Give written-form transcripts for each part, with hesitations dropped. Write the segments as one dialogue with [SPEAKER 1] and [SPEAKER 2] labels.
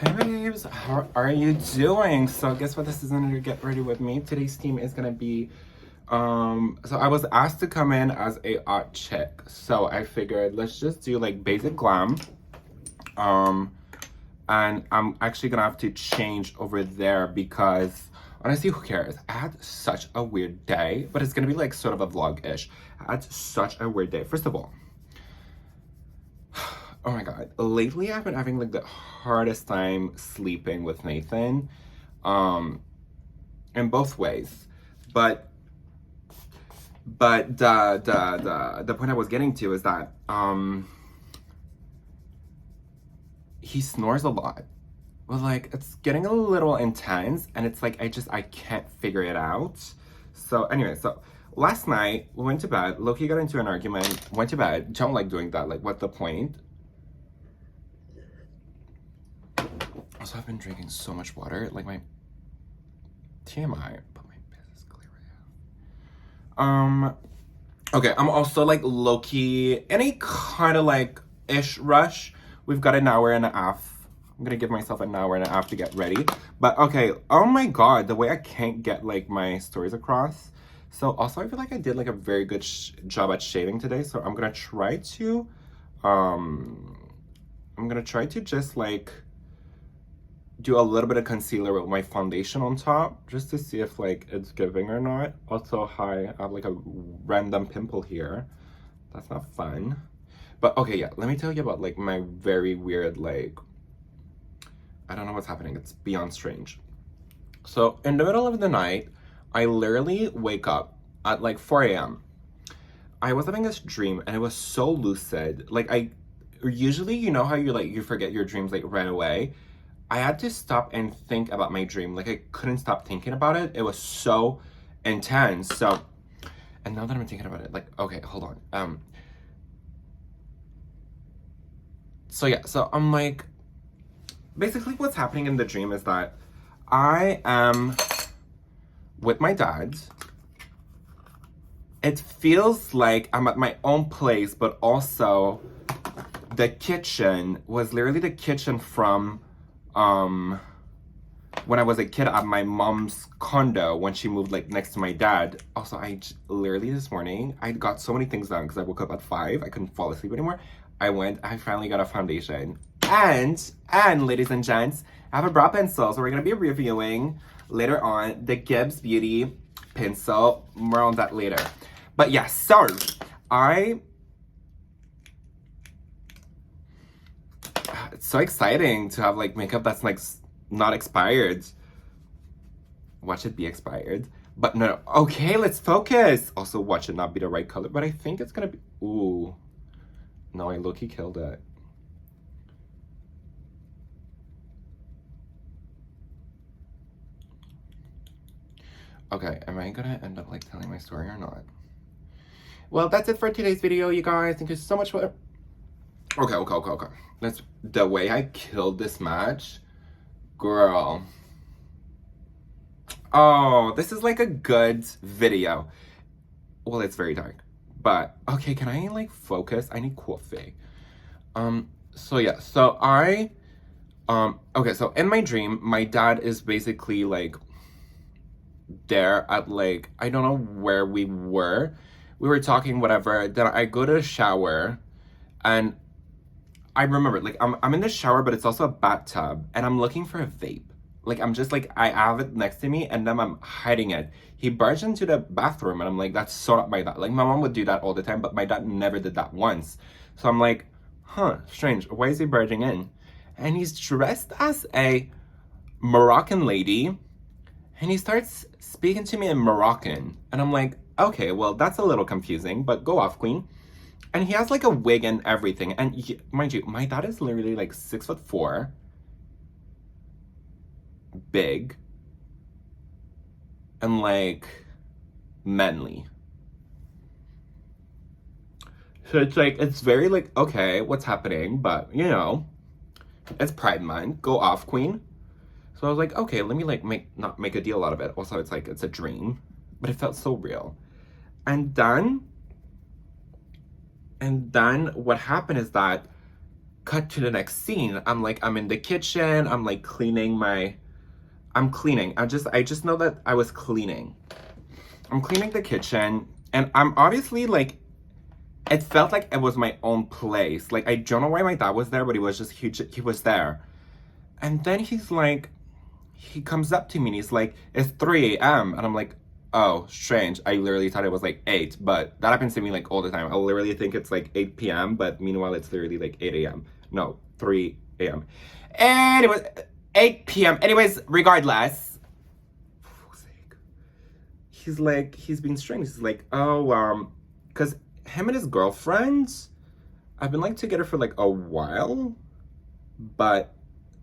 [SPEAKER 1] Hey babes, how are you doing? So guess what this is gonna get ready with me. Today's theme is gonna be so I was asked to come in as a art chick. So I figured let's just do like basic glam. Um and I'm actually gonna have to change over there because honestly who cares? I had such a weird day, but it's gonna be like sort of a vlog-ish. I had such a weird day. First of all, oh my god. Lately I've been having like the hardest time sleeping with Nathan. Um in both ways. But the point I was getting to is that he snores a lot. But like it's getting a little intense and it's like I can't figure it out. So anyway, so last night we went to bed. Loki got into an argument, went to bed. Don't like doing that. Like what's the point? Also, I've been drinking so much water. Like my TMI, but my piss is clear right now. Okay, I'm also like low-key any kind of like ish rush. We've got an hour and a half. I'm gonna give myself an hour and a half to get ready. But okay, oh my god, the way I can't get like my stories across. So also I feel like I did like a very good job at shading today. So I'm gonna try to, just like do a little bit of concealer with my foundation on top just to see if like it's giving or not. Also, hi, I have like a random pimple here. That's not fun. But okay, yeah, let me tell you about like my very weird, like, I don't know what's happening. It's beyond strange. So in the middle of the night, I literally wake up at like 4 a.m. I was having this dream and it was so lucid. Like usually, you know how you forget your dreams like right away. I had to stop and think about my dream. Like I couldn't stop thinking about it. It was so intense. So, and now that I'm thinking about it, like, okay, hold on. So yeah, so I'm like, basically what's happening in the dream is that I am with my dad. It feels like I'm at my own place, but also the kitchen was literally the kitchen from when I was a kid at my mom's condo when she moved like next to my dad. Also, literally this morning, I got so many things done because I woke up at 5. I couldn't fall asleep anymore. I finally got a foundation. And ladies and gents, I have a brow pencil. So we're going to be reviewing later on the Gibbs Beauty pencil. More on that later. But yeah, so it's so exciting to have like makeup that's like not expired. Watch it be expired. But no, okay, let's focus. Also, watch it not be the right color, but I think it's gonna be, ooh. No, I low-key killed it. Okay, am I gonna end up like telling my story or not? Well, that's it for today's video, you guys. Thank you so much for, okay. The way I killed this match, girl. Oh, this is like a good video. Well, it's very dark, but okay, can I like focus? I need coffee. So yeah, so okay, so in my dream, my dad is basically like there at like, I don't know where we were. We were talking, whatever. Then I go to the shower and I remember like I'm in the shower, but it's also a bathtub and I'm looking for a vape. Like I'm just like, I have it next to me and then I'm hiding it. He barged into the bathroom and I'm like, that's so not my dad. Like my mom would do that all the time, but my dad never did that once. So I'm like, huh, strange. Why is he barging in? And he's dressed as a Moroccan lady and he starts speaking to me in Moroccan. And I'm like, okay, well, that's a little confusing, but go off, queen. And he has like a wig and everything. And mind you, my dad is literally like 6'4", big, and like manly. So it's like, it's very like, okay, what's happening? But you know, it's Pride Month. Go off, queen. So I was like, okay, let me like not make a deal out of it. Also, it's like, it's a dream, but it felt so real. And then what happened is that cut to the next scene. I'm in the kitchen. I'm cleaning. I just know that I was cleaning. I'm cleaning the kitchen, and I'm obviously like, it felt like it was my own place. Like, I don't know why my dad was there, but he was there. And then he comes up to me and he's like, it's 3 a.m. And I'm like, oh, strange. I literally thought it was like 8, but that happens to me like all the time. I literally think it's like 8 p.m., but meanwhile, it's literally like 8 a.m. No, 3 a.m. And it was 8 p.m. Anyways, regardless, for fuck's sake, he's being strange. He's like, oh, because him and his girlfriend, I've been like together for like a while, but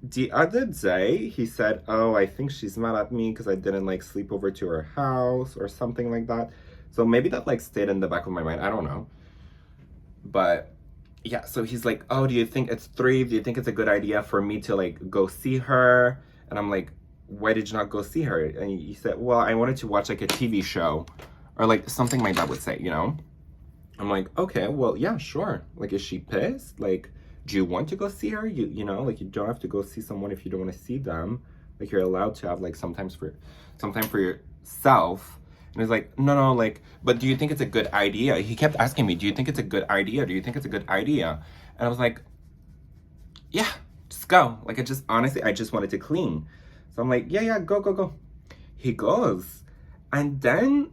[SPEAKER 1] the other day he said, oh, I think she's mad at me because I didn't like sleep over to her house or something like that. So maybe that like stayed in the back of my mind. I don't know. But yeah, so he's like, oh, do you think it's 3? Do you think it's a good idea for me to like go see her? And I'm like, why did you not go see her? And he said, well, I wanted to watch like a TV show or like something my dad would say, you know? I'm like, okay, well, yeah, sure. Like, is she pissed? Like, do you want to go see her? You know, like, you don't have to go see someone if you don't want to see them. Like, you're allowed to have like some time for yourself. And he's like, no, like, but do you think it's a good idea? He kept asking me, do you think it's a good idea? Do you think it's a good idea? And I was like, yeah, just go. Like, honestly, I just wanted to clean. So I'm like, yeah, go. He goes. And then,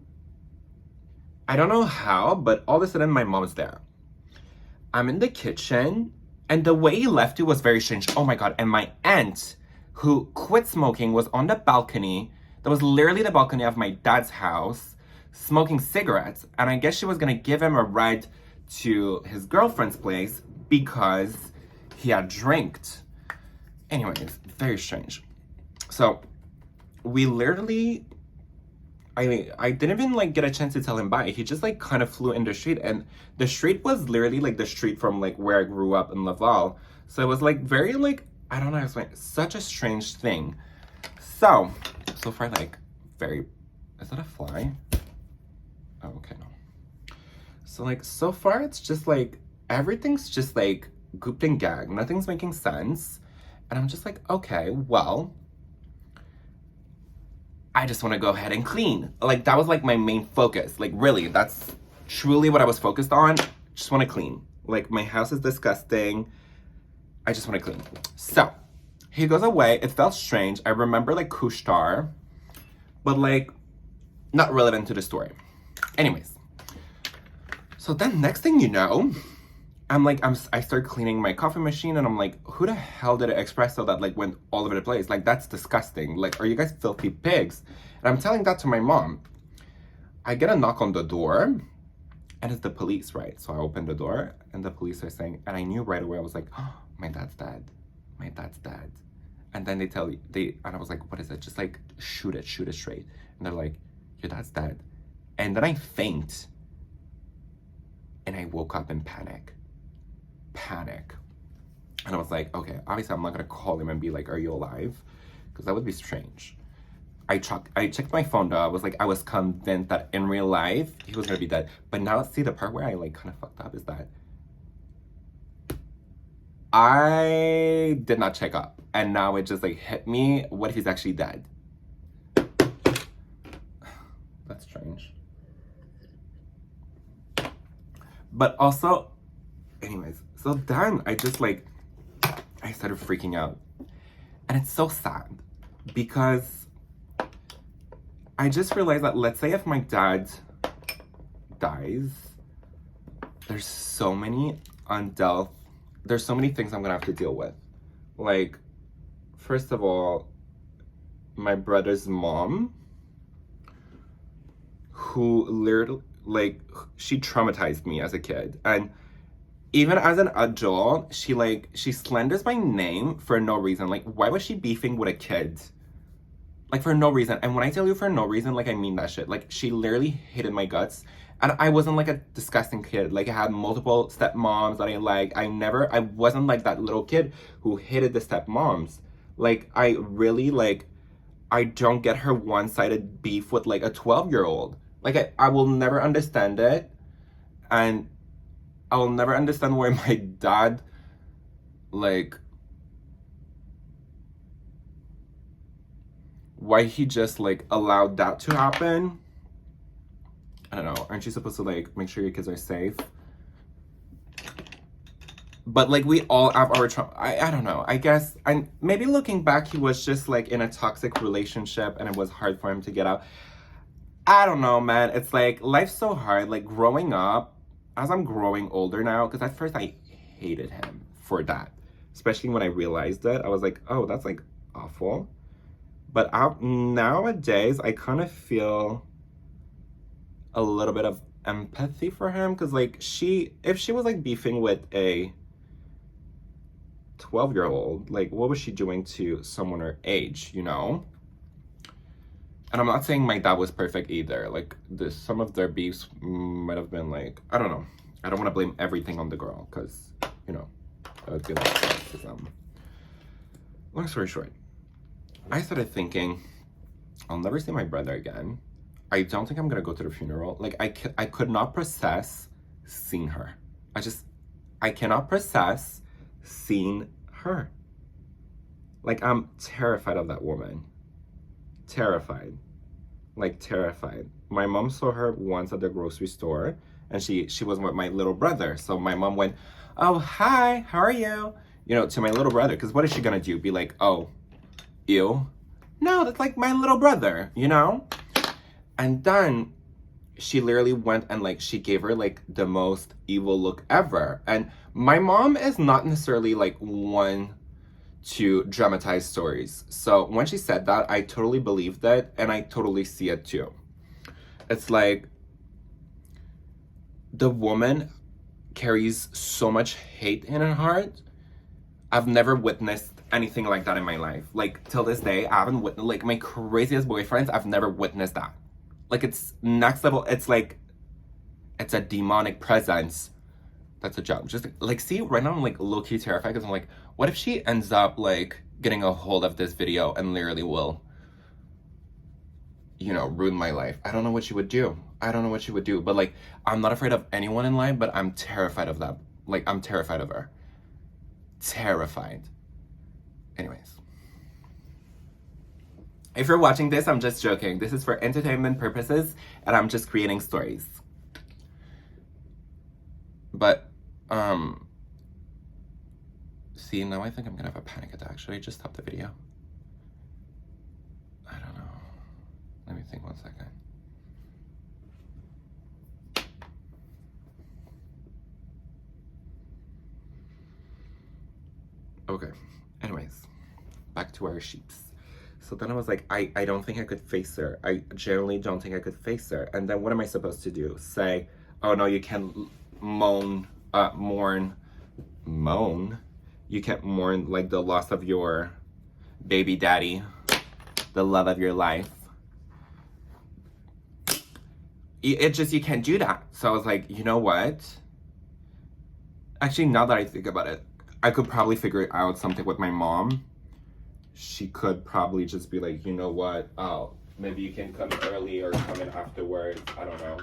[SPEAKER 1] I don't know how, but all of a sudden my mom's there. I'm in the kitchen, and the way he left it was very strange. Oh my God. And my aunt, who quit smoking, was on the balcony. That was literally the balcony of my dad's house, smoking cigarettes. And I guess she was gonna give him a ride to his girlfriend's place because he had drinked. Anyways, very strange. So we literally, I didn't even like get a chance to tell him bye. He just like kind of flew in the street, and the street was literally like the street from like where I grew up in Laval. So it was like very like, I don't know, it's like such a strange thing. So far like very, is that a fly? Oh, okay, no. So like, so far it's just like, everything's just like gooped and gagged. Nothing's making sense. And I'm just like, okay, well, I just want to go ahead and clean. Like, that was like my main focus. Like, really, that's truly what I was focused on. Just want to clean. Like, my house is disgusting. I just want to clean. So he goes away. It felt strange. I remember like Kushtar, but like not relevant to the story. Anyways, so then next thing you know, I start cleaning my coffee machine, and I'm like, who the hell did an espresso that like went all over the place? Like, that's disgusting. Like, are you guys filthy pigs? And I'm telling that to my mom. I get a knock on the door, and it's the police, right? So I open the door, and the police are saying, and I knew right away, I was like, oh, my dad's dead. My dad's dead. And then and I was like, what is it? Just like, shoot it straight. And they're like, your dad's dead. And then I faint, and I woke up in panic. And I was like, okay, obviously I'm not gonna call him and be like, are you alive? Because that would be strange. I checked my phone though. I was convinced that in real life he was gonna be dead. But now, see, the part where I like kind of fucked up is that I did not check up, and now it just like hit me what he's actually dead. That's strange. But also, anyways, so then I started freaking out. And it's so sad because I just realized that, let's say if my dad dies, there's so many things I'm gonna have to deal with. Like, first of all, my brother's mom, who literally, like, she traumatized me as a kid. And even as an adult, she slanders my name for no reason. Like, why was she beefing with a kid? Like, for no reason. And when I tell you for no reason, like, I mean that shit. Like, she literally hated my guts. And I wasn't like a disgusting kid. Like, I had multiple stepmoms that I liked. I wasn't like that little kid who hated the stepmoms. Like, I really, like, I don't get her one-sided beef with like a 12-year-old. Like, I will never understand it. And I will never understand why my dad Like, why he just like allowed that to happen. I don't know. Aren't you supposed to like make sure your kids are safe? But like we all have our trauma. I don't know. I guess and maybe looking back, he was just like in a toxic relationship and it was hard for him to get out. I don't know, man. It's like life's so hard. Like growing up, as I'm growing older now, because at first I hated him for that. Especially when I realized it, I was like, oh, that's like awful. But nowadays, I kind of feel a little bit of empathy for him because like if she was like beefing with a 12-year-old, like what was she doing to someone her age, you know? And I'm not saying my dad was perfect either. Like some of their beefs might have been like, I don't know. I don't want to blame everything on the girl because, you know, that would be like sexism. Long story short, I started thinking, I'll never see my brother again. I don't think I'm gonna go to the funeral. Like I could not process seeing her. I cannot process seeing her. Like I'm terrified of that woman. Terrified. Like terrified. My mom saw her once at the grocery store and she was with my little brother. So my mom went, oh, hi, how are you? You know, to my little brother. Because what is she gonna do? Be like, oh, ew? No, that's like my little brother, you know? And then she literally went and like she gave her like the most evil look ever. And my mom is not necessarily like one to dramatize stories. So when she said that, I totally believed it and I totally see it too. It's like the woman carries so much hate in her heart. I've never witnessed anything like that in my life. Like till this day, I haven't witnessed like my craziest boyfriends, I've never witnessed that. Like it's next level. It's like it's a demonic presence. That's a joke. Just like see right now I'm like low-key terrified because I'm like, what if she ends up like getting a hold of this video and literally will, you know, ruin my life. I don't know what she would do. I don't know what she would do. But like I'm not afraid of anyone in life, but I'm terrified of that. Like I'm terrified of her. Terrified. Anyways. If you're watching this, I'm just joking. This is for entertainment purposes, and I'm just creating stories. But, see, now I think I'm gonna have a panic attack. Should I just stop the video? I don't know. Let me think 1 second. Okay. Anyways, back to our sheeps. So then I was like, I don't think I could face her. I generally don't think I could face her. And then what am I supposed to do? Say, oh no, you can't mourn. You can't mourn like the loss of your baby daddy, the love of your life. It just, you can't do that. So I was like, you know what? Actually, now that I think about it, I could probably figure out something with my mom. She could probably just be like, you know what? Oh, maybe you can come early or come in afterwards. I don't know.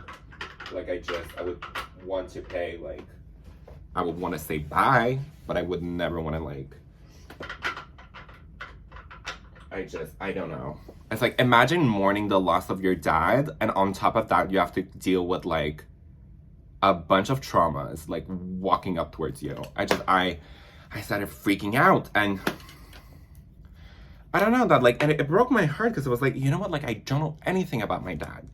[SPEAKER 1] Like I would want to pay, like, I would want to say bye, but I would never want to like, I don't know. It's like, imagine mourning the loss of your dad, and on top of that, you have to deal with like a bunch of traumas, like walking up towards you. I started freaking out, and I don't know that, like, and it broke my heart because it was like, you know what, like, I don't know anything about my dad.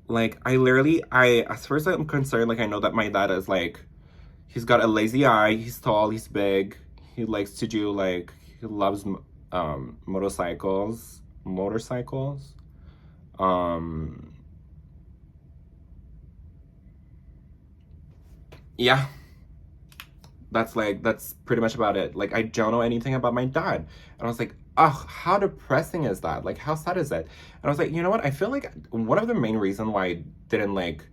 [SPEAKER 1] Like, as far as I'm concerned, like, I know that my dad is like, he's got a lazy eye, he's tall, he's big, he likes to do, like, he loves motorcycles. Yeah. That's pretty much about it. Like, I don't know anything about my dad. And I was like, oh, how depressing is that? Like, how sad is it? And I was like, you know what? I feel like one of the main reasons why I didn't, like,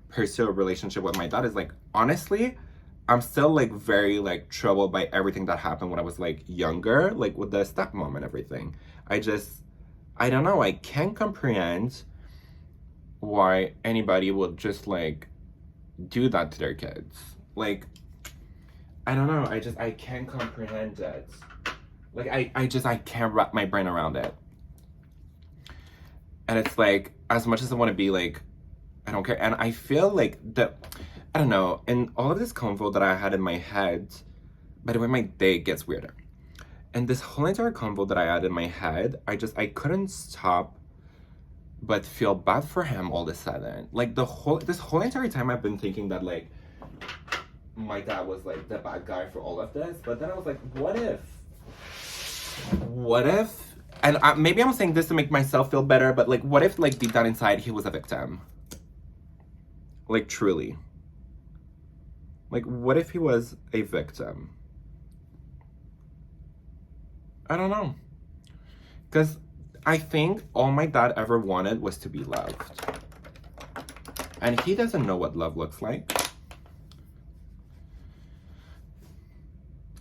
[SPEAKER 1] pursue a relationship with my dad is, like, honestly, I'm still, like, very, like, troubled by everything that happened when I was, like, younger, like, with the stepmom and everything. I don't know. I can't comprehend why anybody would just, like, do that to their kids. Like, I don't know. I can't comprehend it. Like, I can't wrap my brain around it. And it's like, as much as I want to be like, I don't care. And I feel like I don't know, and all of this convo that I had in my head, by the way, my day gets weirder. And this whole entire convo that I had in my head, I couldn't stop but feel bad for him all of a sudden. Like this whole entire time I've been thinking that like my dad was like the bad guy for all of this, but then I was like, what if? And maybe I'm saying this to make myself feel better, but like, what if like deep down inside he was a victim? Like truly. Like, what if he was a victim? I don't know. Because I think all my dad ever wanted was to be loved. And he doesn't know what love looks like.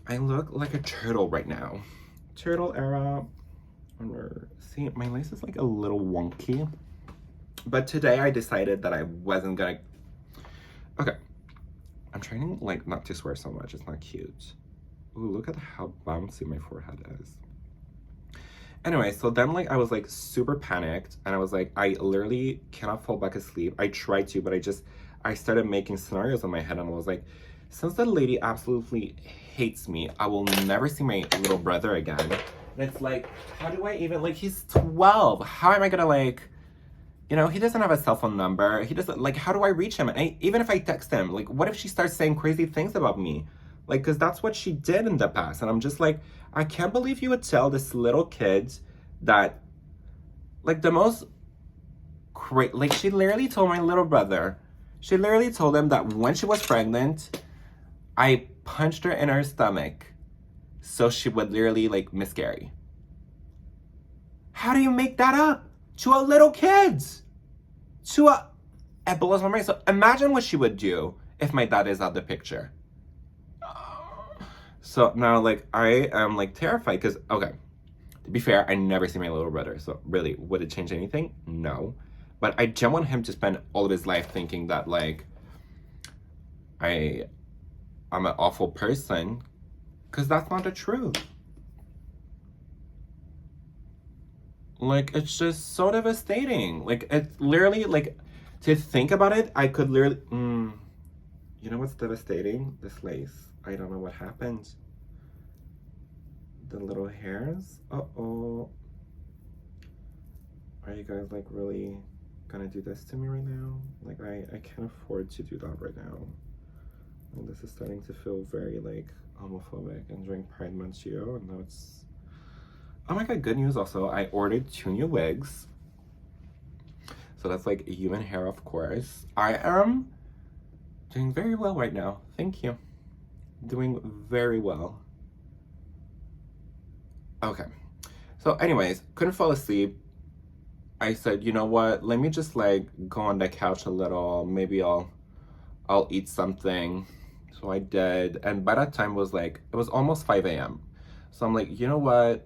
[SPEAKER 1] I look like a turtle right now. Turtle era. See, my lace is like a little wonky. But today I decided that I wasn't gonna... Okay. I'm trying to like not to swear so much. It's not cute. Ooh, look at how bouncy my forehead is. Anyway, so then like I was like super panicked and I was like, I literally cannot fall back asleep. I tried to, but I started making scenarios in my head and I was like, since that lady absolutely hates me, I will never see my little brother again. And it's like, how do I even, like, he's 12. How am I gonna like, you know, he doesn't have a cell phone number. He doesn't, like, how do I reach him? And even if I text him, like, what if she starts saying crazy things about me? Like, because that's what she did in the past. And I'm just like, I can't believe you would tell this little kid that, like, the most like, she literally told my little brother, she literally told him that when she was pregnant, I punched her in her stomach so she would literally, like, miscarry. How do you make that up to a little kid? It blows my mind. So imagine what she would do if my dad is out the picture. So now, like, I am, like, terrified because, okay, to be fair, I never see my little brother. So really, would it change anything? No. But I don't want him to spend all of his life thinking that, like, I'm an awful person, because that's not the truth. Like, it's just so devastating. Like, it's literally, like, to think about it, I could literally, you know what's devastating? This lace. I don't know what happened. The little hairs. Uh-oh. Are you guys, like, really gonna do this to me right now? Like, I can't afford to do that right now. And this is starting to feel very, like, homophobic. And during Pride Month too, and now it's... Oh my god, good news also. I ordered 2 new wigs. So that's, like, human hair, of course. I am doing very well right now. Thank you. Doing very well. Okay. So anyways, couldn't fall asleep. I said, you know what? Let me just, like, go on the couch a little. Maybe I'll eat something. So I did. And by that time was, like, it was almost 5 a.m. So I'm like, you know what?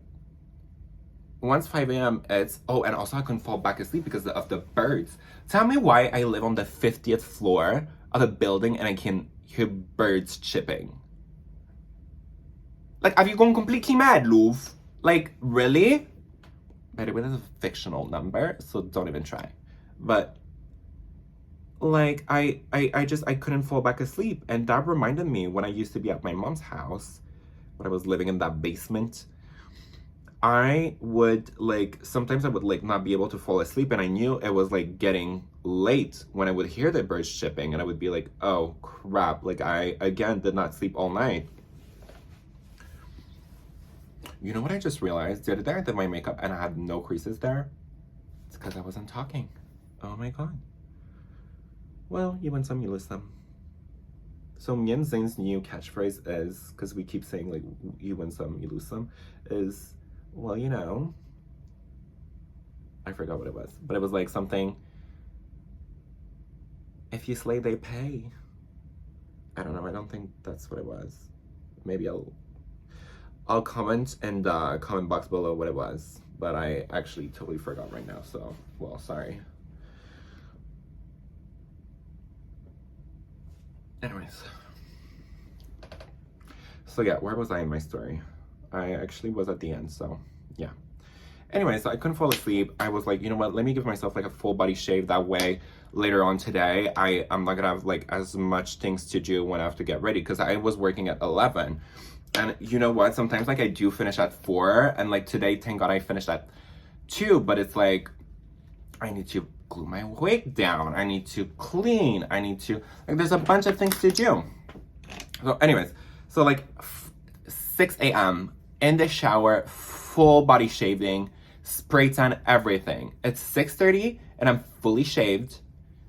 [SPEAKER 1] Once 5 a.m. it's... Oh, and also I couldn't fall back asleep because of the birds. Tell me why I live on the 50th floor of a building and I can hear birds chirping. Like, have you gone completely mad, Louvre? Like, really? By the way, that's a fictional number, so don't even try. But, like, I couldn't fall back asleep. And that reminded me when I used to be at my mom's house, when I was living in that basement, I would, like, sometimes I would, like, not be able to fall asleep, and I knew it was, like, getting late when I would hear the birds chirping, and I would be like, oh, crap. Like, I, again, did not sleep all night. You know what I just realized? The other day I did my makeup and I had no creases there. It's because I wasn't talking. Oh my god. Well, you win some, you lose some. So me and Zane's new catchphrase is, because we keep saying, like, you win some, you lose some, is, well, you know, I forgot what it was, but it was like something, if you slay, they pay. I don't know, I don't think that's what it was. Maybe I'll comment in the comment box below what it was, but I actually totally forgot right now, so, well, sorry. Anyways. So yeah, where was I in my story? I actually was at the end, so yeah. Anyway, so I couldn't fall asleep. I was like, you know what, let me give myself like a full body shave. That way later on today, I'm not gonna have like as much things to do when I have to get ready, because I was working at 11. And you know what, sometimes like I do finish at 4, and like today, thank God I finished at 2, but it's like, I need to glue my wig down. I need to clean. I need to, like, there's a bunch of things to do. So anyways, so like 6 a.m. in the shower, full body shaving, spray tan, everything. It's 6:30 and I'm fully shaved.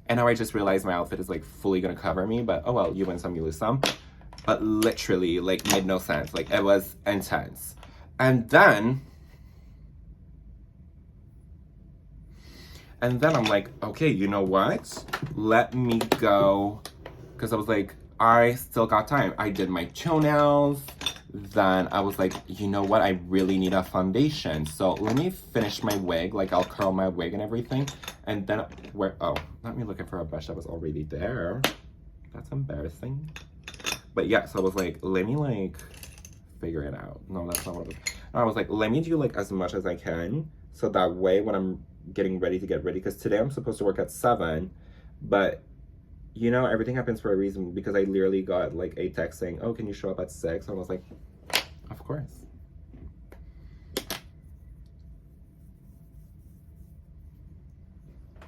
[SPEAKER 1] And now I just realized my outfit is like fully gonna cover me, but oh well, you win some, you lose some. But literally, like, made no sense. Like, it was intense. And then I'm like, okay, you know what? Let me go. Because I was like, I still got time. I did my toenails. Then I was like, you know what? I really need a foundation. So let me finish my wig. Like, I'll curl my wig and everything. And then, not me looking for a brush that was already there. That's embarrassing. But yeah, so I was like, let me like figure it out. No, that's not what it was. I was like, let me do like as much as I can. So that way when I'm getting ready to get ready, because today I'm supposed to work at 7, but you know, everything happens for a reason, because I literally got like a text saying, oh, can you show up at 6? And I was like, of course.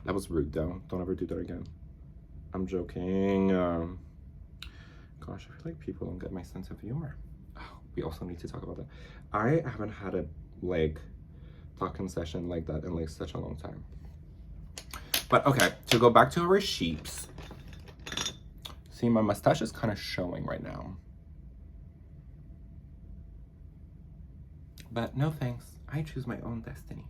[SPEAKER 1] That was rude though. Don't ever do that again. I'm joking. Gosh, I feel like people don't get my sense of humor. Oh, we also need to talk about that. I haven't had a like talking session like that in like such a long time. But okay, to go back to our sheeps. See, my mustache is kind of showing right now. But no thanks. I choose my own destiny.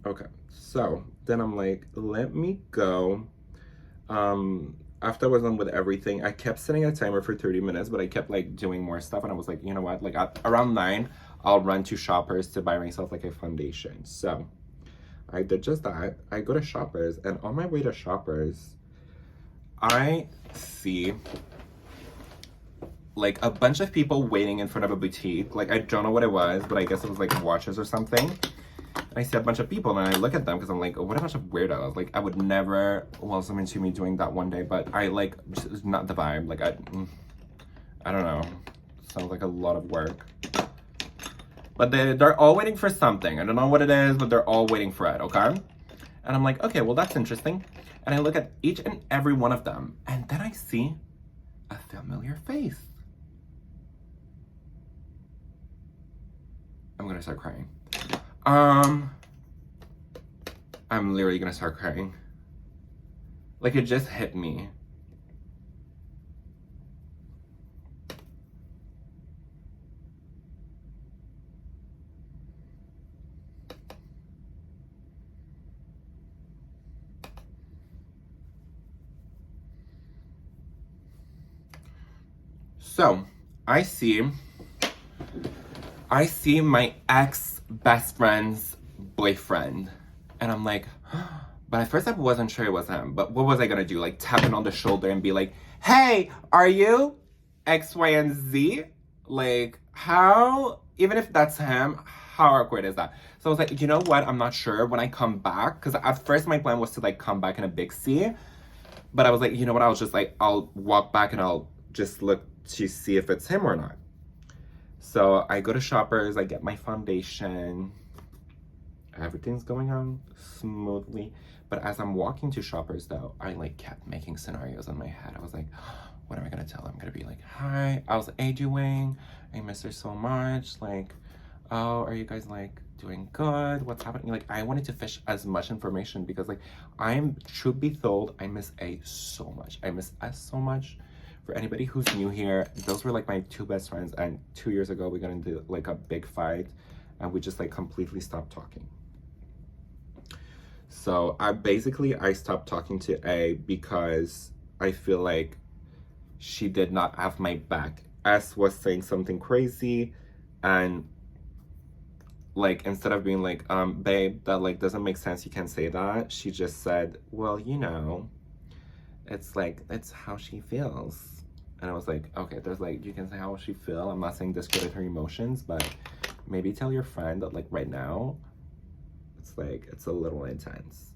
[SPEAKER 1] Okay, so then I'm like, let me go. After I was done with everything, I kept setting a timer for 30 minutes, but I kept like doing more stuff. And I was like, you know what? Like at around 9, I'll run to Shoppers to buy myself like a foundation. So I did just that. I go to Shoppers, and on my way to Shoppers, I see like a bunch of people waiting in front of a boutique. Like, I don't know what it was, but I guess it was like watches or something. And I see a bunch of people, and I look at them because I'm like, oh, what a bunch of weirdos. Like, I would never, well, someone see me doing that one day, but I like, just not the vibe. Like, I don't know. Sounds like a lot of work. But they're all waiting for something. I don't know what it is, but they're all waiting for it, okay? And I'm like, okay, well, that's interesting. And I look at each and every one of them, and then I see a familiar face. I'm gonna start crying. I'm literally gonna start crying. Like, it just hit me. So, I see my ex-best friend's boyfriend. And I'm like, but at first I wasn't sure it was him. But what was I gonna do? Like, tap him on the shoulder and be like, hey, are you X, Y, and Z? Like, how, even if that's him, how awkward is that? So I was like, you know what? I'm not sure when I come back. Because at first my plan was to like come back in a big C. But I was like, you know what? I'll walk back and I'll just look to see if it's him or not. So I go to Shoppers, I get my foundation. Everything's going on smoothly. But as I'm walking to Shoppers though, I like kept making scenarios in my head. I was like, what am I gonna tell him? I'm gonna be like, hi, how's A doing? I miss her so much. Like, oh, are you guys like doing good? What's happening? Like, I wanted to fish as much information because like, truth be told, I miss A so much. I miss S so much. For anybody who's new here, those were like my 2 best friends, and 2 years ago we got into like a big fight and we just like completely stopped talking. So I stopped talking to A because I feel like she did not have my back. S was saying something crazy, and like, instead of being like, babe, that like doesn't make sense, you can't say that, she just said, well, you know, it's like, it's how she feels. And I was like, okay, there's like, you can say how she feel. I'm not saying discredit her emotions, but maybe tell your friend that like right now, it's like, it's a little intense.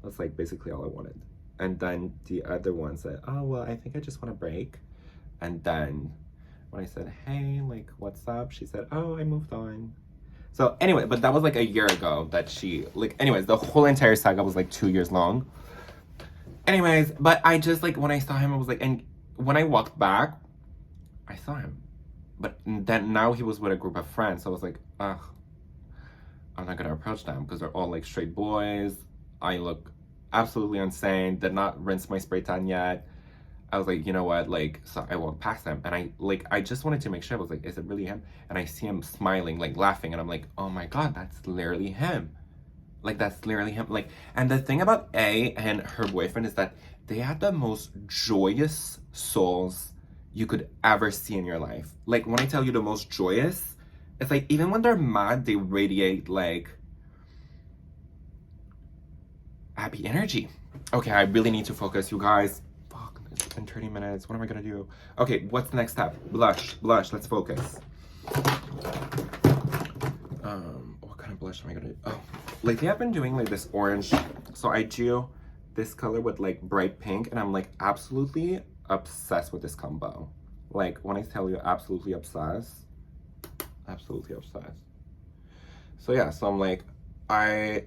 [SPEAKER 1] That's like basically all I wanted. And then the other one said, oh, well, I think I just want a break. And then when I said, hey, like, what's up? She said, oh, I moved on. So anyway, but that was like a year ago that she, like, anyways, the whole entire saga was like 2 years long. Anyways, but I just like, when I saw him, I was like, and when I walked back, I saw him. But then now he was with a group of friends. So I was like, ugh, I'm not gonna approach them because they're all like straight boys. I look absolutely insane. Did not rinse my spray tan yet. I was like, you know what? Like, so I walked past him and I just wanted to make sure. I was like, is it really him? And I see him smiling, like laughing. And I'm like, oh my God, that's literally him. Like, that's literally him. Like, and the thing about A and her boyfriend is that they had the most joyous souls you could ever see in your life. Like, when I tell you the most joyous, it's like, even when they're mad, they radiate like happy energy. Okay, I really need to focus, you guys. Fuck, it's been 30 minutes. What am I gonna do? Okay, what's the next step? Blush, let's focus. What kind of blush am I gonna do? Oh, lately I've been doing like this orange. So I do this color with like bright pink, and I'm like absolutely obsessed with this combo. Like, when I tell you absolutely obsessed, absolutely obsessed. So yeah, so I'm like, I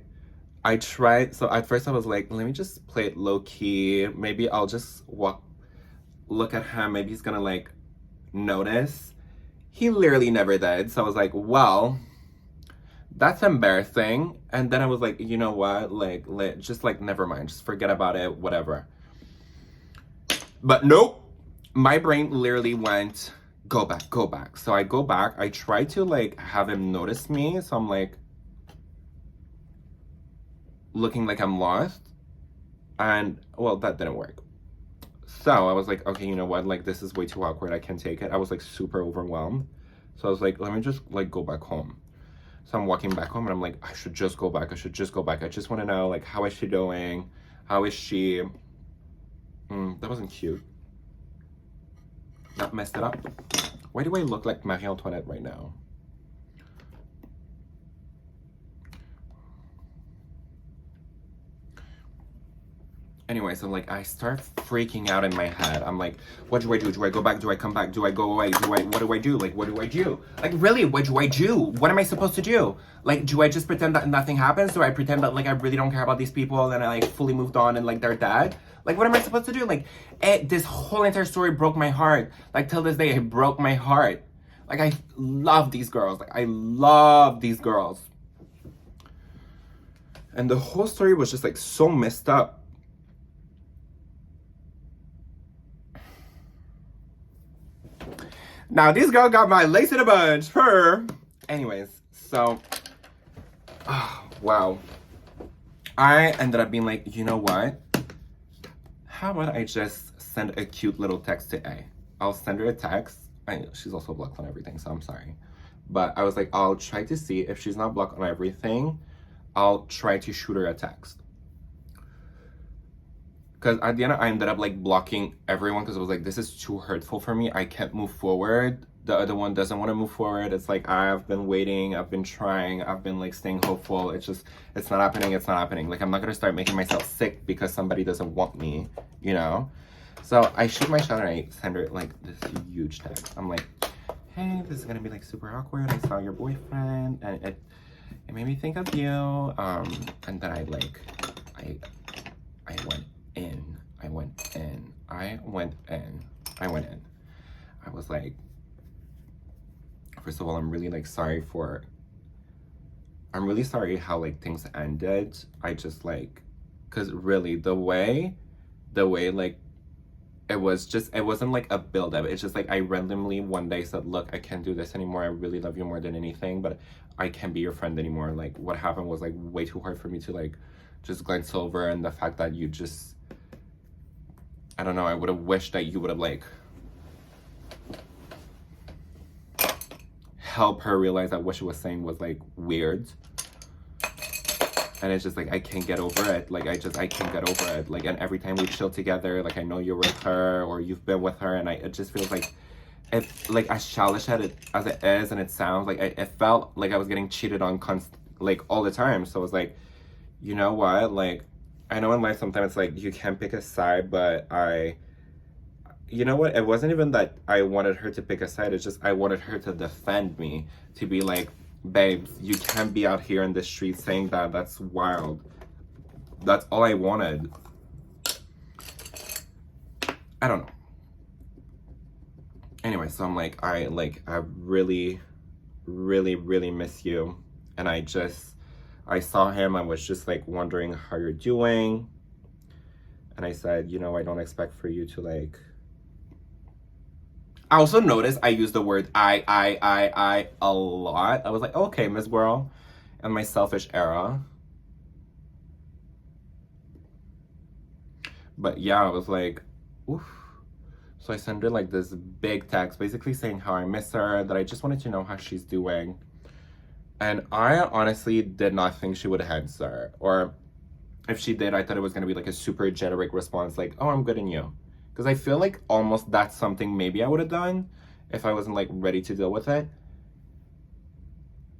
[SPEAKER 1] tried, so at first I was like, let me just play it low key. Maybe I'll just look at him. Maybe he's gonna like notice. He literally never did. So I was like, well, that's embarrassing. And then I was like, you know what? Like, just like, never mind. Just forget about it, whatever. But nope. My brain literally went, go back, go back. So I go back. I try to like have him notice me. So I'm like, looking like I'm lost. And well, that didn't work. So I was like, okay, you know what? Like, this is way too awkward. I can't take it. I was like super overwhelmed. So I was like, let me just like go back home. So I'm walking back home and I'm like, I should just go back. I should just go back. I just want to know, like, how is she doing? How is she? That wasn't cute. That messed it up. Why do I look like Marie Antoinette right now? Anyway, so like I start freaking out in my head. I'm like, what do I do? Do I go back? Do I come back? Do I go away? What do I do? Like, what do I do? Like, really, what do I do? What am I supposed to do? Like, do I just pretend that nothing happens? Do I pretend that like I really don't care about these people and I like fully moved on and like they're dead? Like, what am I supposed to do? Like, this whole entire story broke my heart. Like, till this day, it broke my heart. Like, I love these girls. Like, I love these girls. And the whole story was just like so messed up. Now, this girl got my lace in a bunch. Her. Anyways, so, oh, wow. I ended up being like, you know what? How about I just send a cute little text to A? I'll send her a text. She's also blocked on everything, so I'm sorry. But I was like, I'll try to see if she's not blocked on everything. I'll try to shoot her a text. Because at the end, I ended up like blocking everyone because I was like, this is too hurtful for me. I can't move forward. The other one doesn't want to move forward. It's like, I've been waiting. I've been trying. I've been like staying hopeful. It's just, it's not happening. It's not happening. Like, I'm not going to start making myself sick because somebody doesn't want me, you know? So I shoot my shot and I send her like this huge text. I'm like, hey, this is going to be like super awkward. I saw your boyfriend and it made me think of you. And then I went in. I was like, first of all, I'm really sorry how like things ended. I just like, cause really the way like, it wasn't like a build up. It's just like, I randomly one day said, look, I can't do this anymore. I really love you more than anything, but I can't be your friend anymore. Like, what happened was like way too hard for me to like just glance over, and the fact that you just, I don't know, I would have wished that you would have like help her realize that what she was saying was like weird. And it's just like, I can't get over it. Like, I can't get over it. Like, and every time we chill together, like, I know you're with her or you've been with her, and it just feels like, like, as childish as it is and it sounds, like, it felt like I was getting cheated on like, all the time. So I was like, you know what? Like, I know in life sometimes it's like, you can't pick a side, but you know what? It wasn't even that I wanted her to pick a side. It's just I wanted her to defend me, to be like, babes, you can't be out here in the street saying that. That's wild. That's all I wanted. I don't know. Anyway, so I'm like, I really, really, really miss you. And I saw him. I was just like wondering how you're doing. And I said, you know, I don't expect for you to like. I also noticed I used the word I a lot. I was like, okay, Miss Girl, in my selfish era. But yeah, I was like, oof. So I sent her like this big text basically saying how I miss her, that I just wanted to know how she's doing. And I honestly did not think she would answer. Or if she did, I thought it was going to be like a super generic response like, oh, I'm good and you. Because I feel like almost that's something maybe I would have done if I wasn't like ready to deal with it.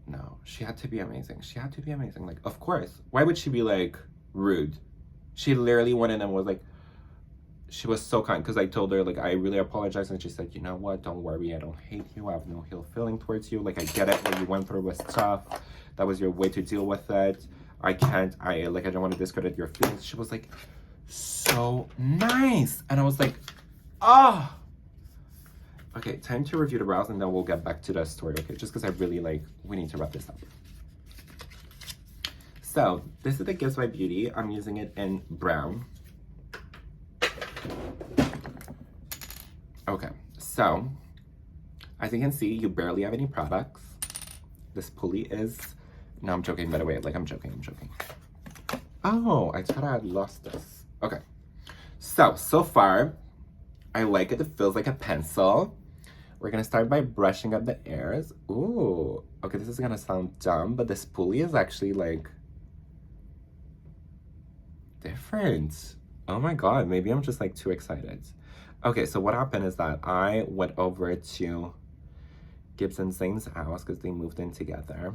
[SPEAKER 1] No, she had to be amazing. She had to be amazing. Like, of course. Why would she be like rude? She literally went in and was like, she was so kind, because I told her like, I really apologize, and she said, you know what, don't worry, I don't hate you, I have no ill feeling towards you, like I get it, what you went through was tough, that was your way to deal with it, I don't want to discredit your feelings. She was like so nice, and I was like, oh. Okay, time to review the brows, and then we'll get back to the story, okay? Just because I really like, we need to wrap this up. So this is the Gibbs by Beauty. I'm using it in brown. Okay, so as you can see, you barely have any products. This pulley is, no, I'm joking, by the way, like I'm joking. Oh, I thought I had lost this. Okay, so far, I like it. It feels like a pencil. We're gonna start by brushing up the airs. Ooh, okay, this is gonna sound dumb, but this pulley is actually like different. Oh my God, maybe I'm just like too excited. Okay, so what happened is that I went over to Gibbs and Zane's house because they moved in together,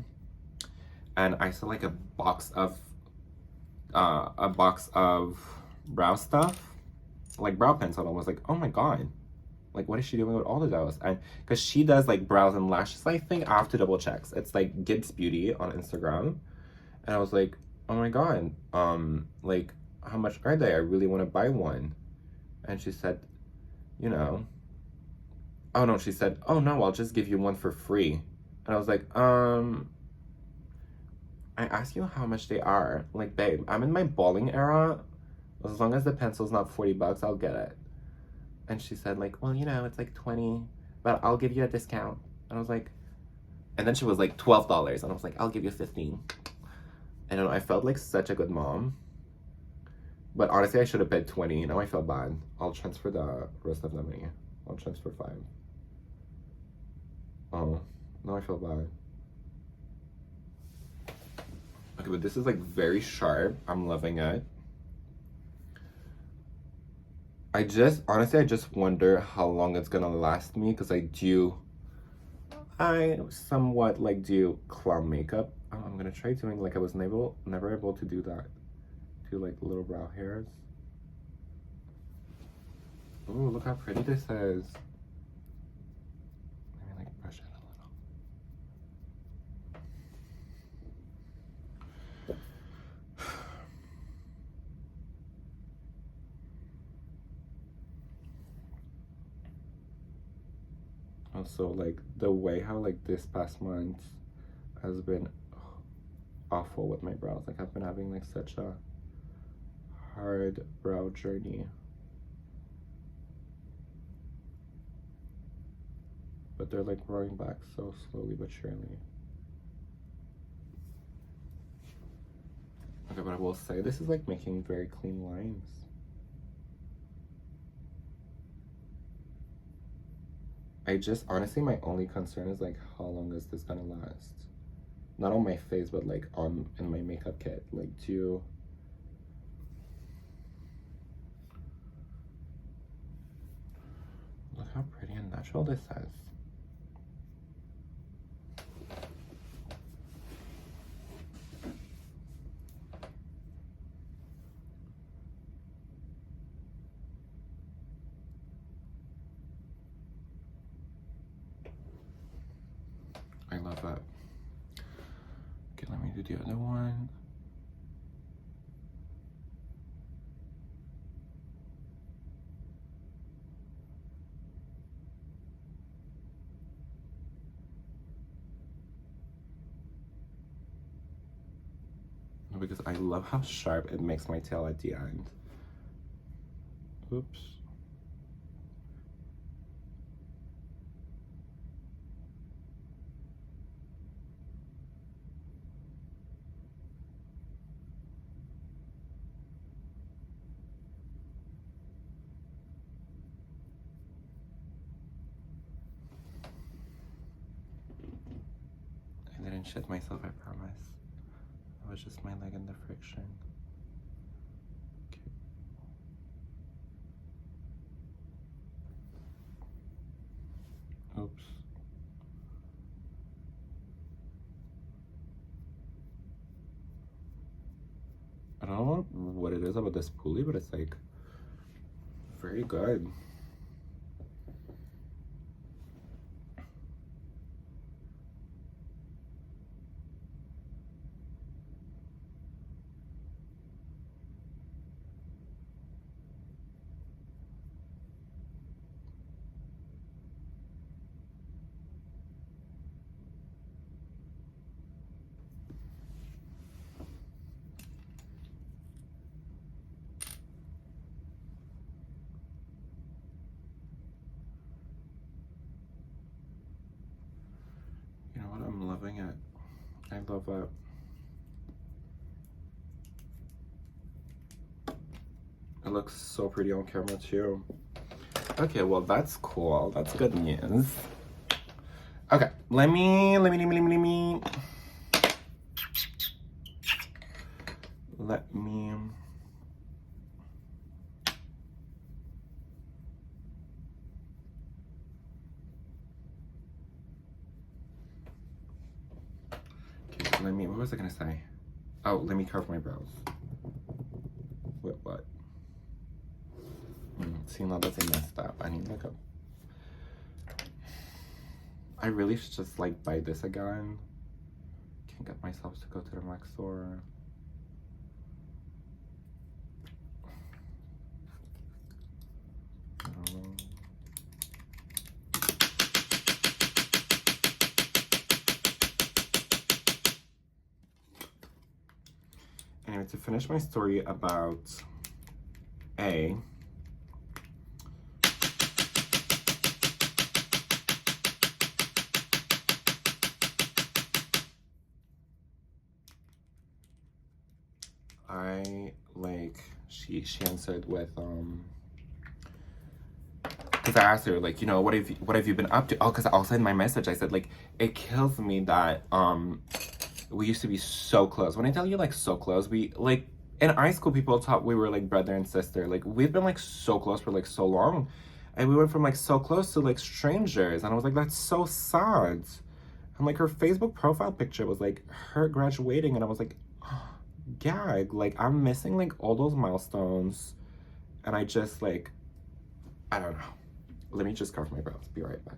[SPEAKER 1] and I saw like a box of brow stuff, like brow pencil, and I was like, oh my God, like what is she doing with all of those? And because she does like brows and lashes, I think I have to double check. It's like Gibbs Beauty on Instagram, and I was like, oh my God, like how much are they? I really want to buy one. And she said, you know, oh no, she said, oh no, I'll just give you one for free. And I was like, I asked you how much they are. Like, babe, I'm in my balling era. As long as the pencil's not $40, I'll get it. And she said like, well, you know, it's like 20, but I'll give you a discount. And I was like, and then she was like $12. And I was like, I'll give you 15. And I felt like such a good mom. But honestly, I should have paid 20. Now I feel bad. I'll transfer the rest of the money. I'll transfer 5. Oh, now I feel bad. Okay, but this is like very sharp. I'm loving it. I just wonder how long it's gonna last me, because I somewhat like do clown makeup. Oh, I'm gonna try doing like I was never able to do that. Do like little brow hairs. Oh, look how pretty this is. Let me like brush it a little. Also, like the way how like this past month has been awful with my brows. Like I've been having like such a hard brow journey. But they're like growing back so slowly but surely. Okay, but I will say this is like making very clean lines. I just, honestly, my only concern is, like, how long is this gonna last? Not on my face, but, like, in my makeup kit. Like, look how pretty and natural this is. I love that. Okay, let me do the other one. Because I love how sharp it makes my tail at the end. Oops. I didn't shit myself, I promise. It was just my leg and the friction. Okay. Oops. I don't know what it is about this pulley, but it's like very good. You know what? I'm loving it. I love it. It looks so pretty on camera too. Okay, well that's cool. That's good news. Okay, let me. Let me. Okay, let me. What was I gonna say? Oh, let me carve my brows. With what? See, now that I messed up, I need like a. I really should just like buy this again. Can't get myself to go to the MAC store. I don't know. Anyway, to finish my story about A. She answered with because I asked her like, you know, what have you been up to? Oh, because also in my message I said like it kills me that we used to be so close. When I tell you like so close, we like in high school people thought we were like brother and sister. Like we've been like so close for like so long, and we went from like so close to like strangers, and I was like, that's so sad. And like her Facebook profile picture was like her graduating, and I was like, gag, like I'm missing like all those milestones, and I just like, I don't know. Let me just carve my brows. Be right back.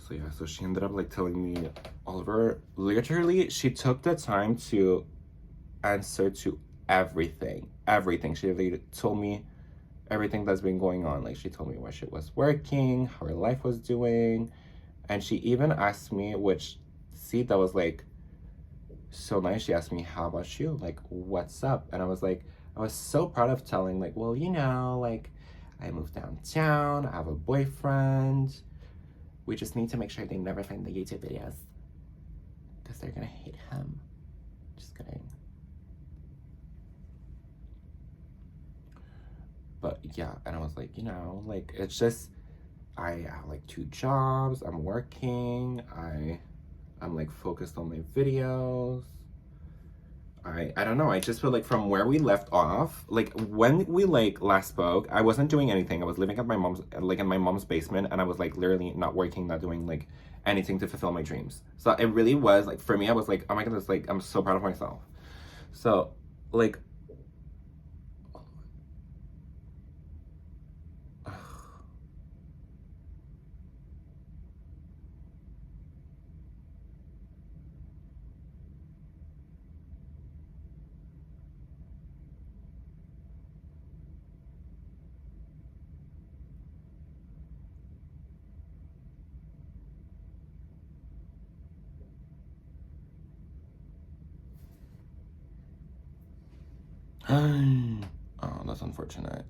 [SPEAKER 1] So yeah, so she ended up like telling me all of her, literally, she took the time to answer to everything. She really told me everything that's been going on. Like, she told me where she was working, how her life was doing, and she even asked me, which, see, that was like so nice. She asked me, how about you? Like, what's up? And I was like, I was so proud of telling, like, well, you know, like, I moved downtown, I have a boyfriend. We just need to make sure they never find the YouTube videos, because they're gonna hate him. Just kidding. But yeah, and I was like, you know, like, it's just, I have like 2 jobs, I'm working, I'm like focused on my videos. I don't know, I just feel like from where we left off, like when we like last spoke, I wasn't doing anything. I was living at my mom's, like in my mom's basement, and I was like literally not working, not doing like anything to fulfill my dreams. So it really was like, for me, I was like, oh my goodness, like I'm so proud of myself. So like, oh, that's unfortunate.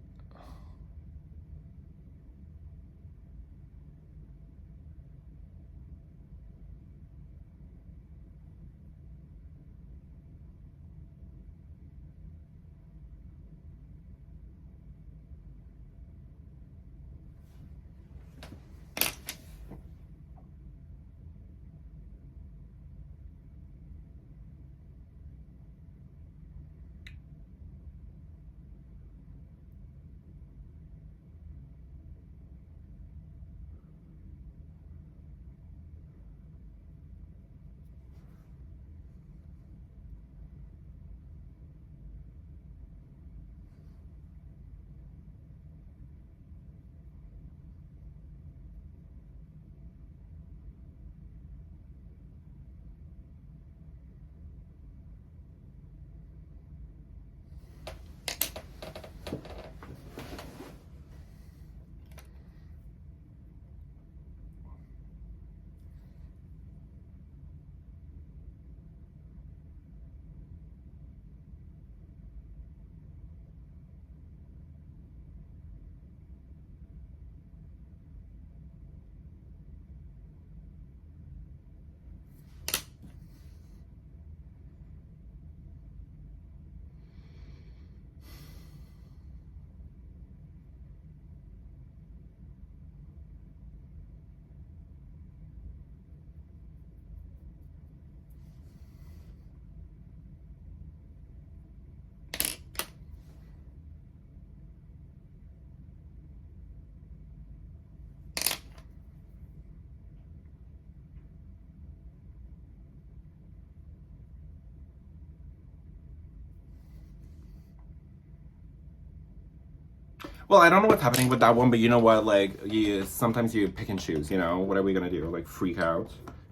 [SPEAKER 1] Well, I don't know what's happening with that one, but you know what? Like, sometimes you pick and choose, you know? What are we gonna do? Like, freak out?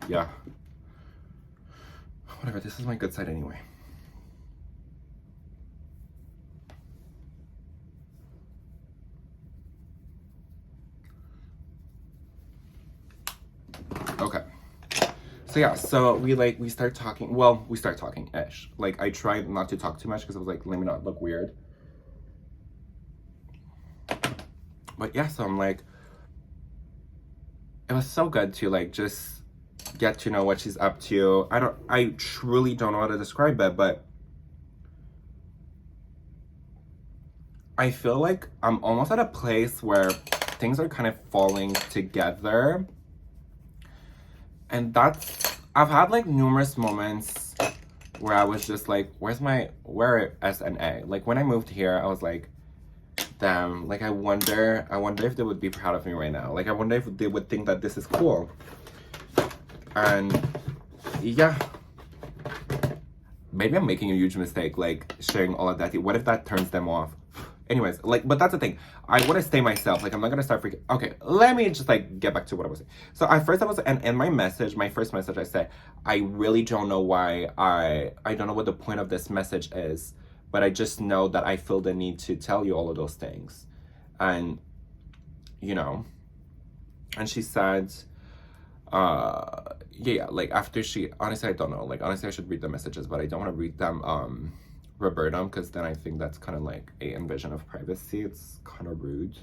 [SPEAKER 1] Yeah. Whatever, this is my good side anyway. Okay. So yeah, so we start talking. Well, we start talking-ish. Like, I tried not to talk too much because I was like, let me not look weird. But yeah, so I'm like, it was so good to like just get to know what she's up to. I truly don't know how to describe it, but I feel like I'm almost at a place where things are kind of falling together. And I've had like numerous moments where I was just like, where is an A? Like when I moved here, I was like, damn, like I wonder if they would be proud of me right now. Like I wonder if they would think that this is cool. And yeah, maybe I'm making a huge mistake, like sharing all of that. What if that turns them off? Anyways, like, but that's the thing. I want to stay myself. Like, I'm not gonna start freaking. Okay, let me just like get back to what I was saying. So at first I was, and in my message, my first message, I said, I really don't know why I don't know what the point of this message is, but I just know that I feel the need to tell you all of those things, and you know, and she said, yeah, like after she, honestly, I don't know. Like honestly, I should read the messages, but I don't want to read them verbatim because then I think that's kind of like a invasion of privacy. It's kind of rude.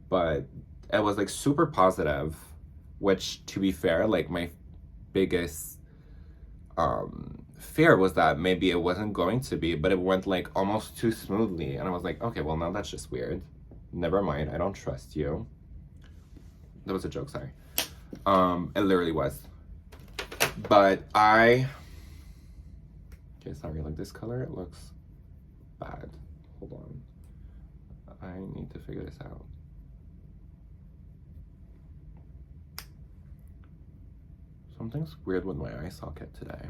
[SPEAKER 1] But it was like super positive, which to be fair, like my biggest fear was that maybe it wasn't going to be, but it went like almost too smoothly, and I was like, okay, well now that's just weird. Never mind, I don't trust you. That was a joke, sorry. It literally was. But okay, sorry, like this color, it looks bad. Hold on. I need to figure this out. Something's weird with my eye socket today.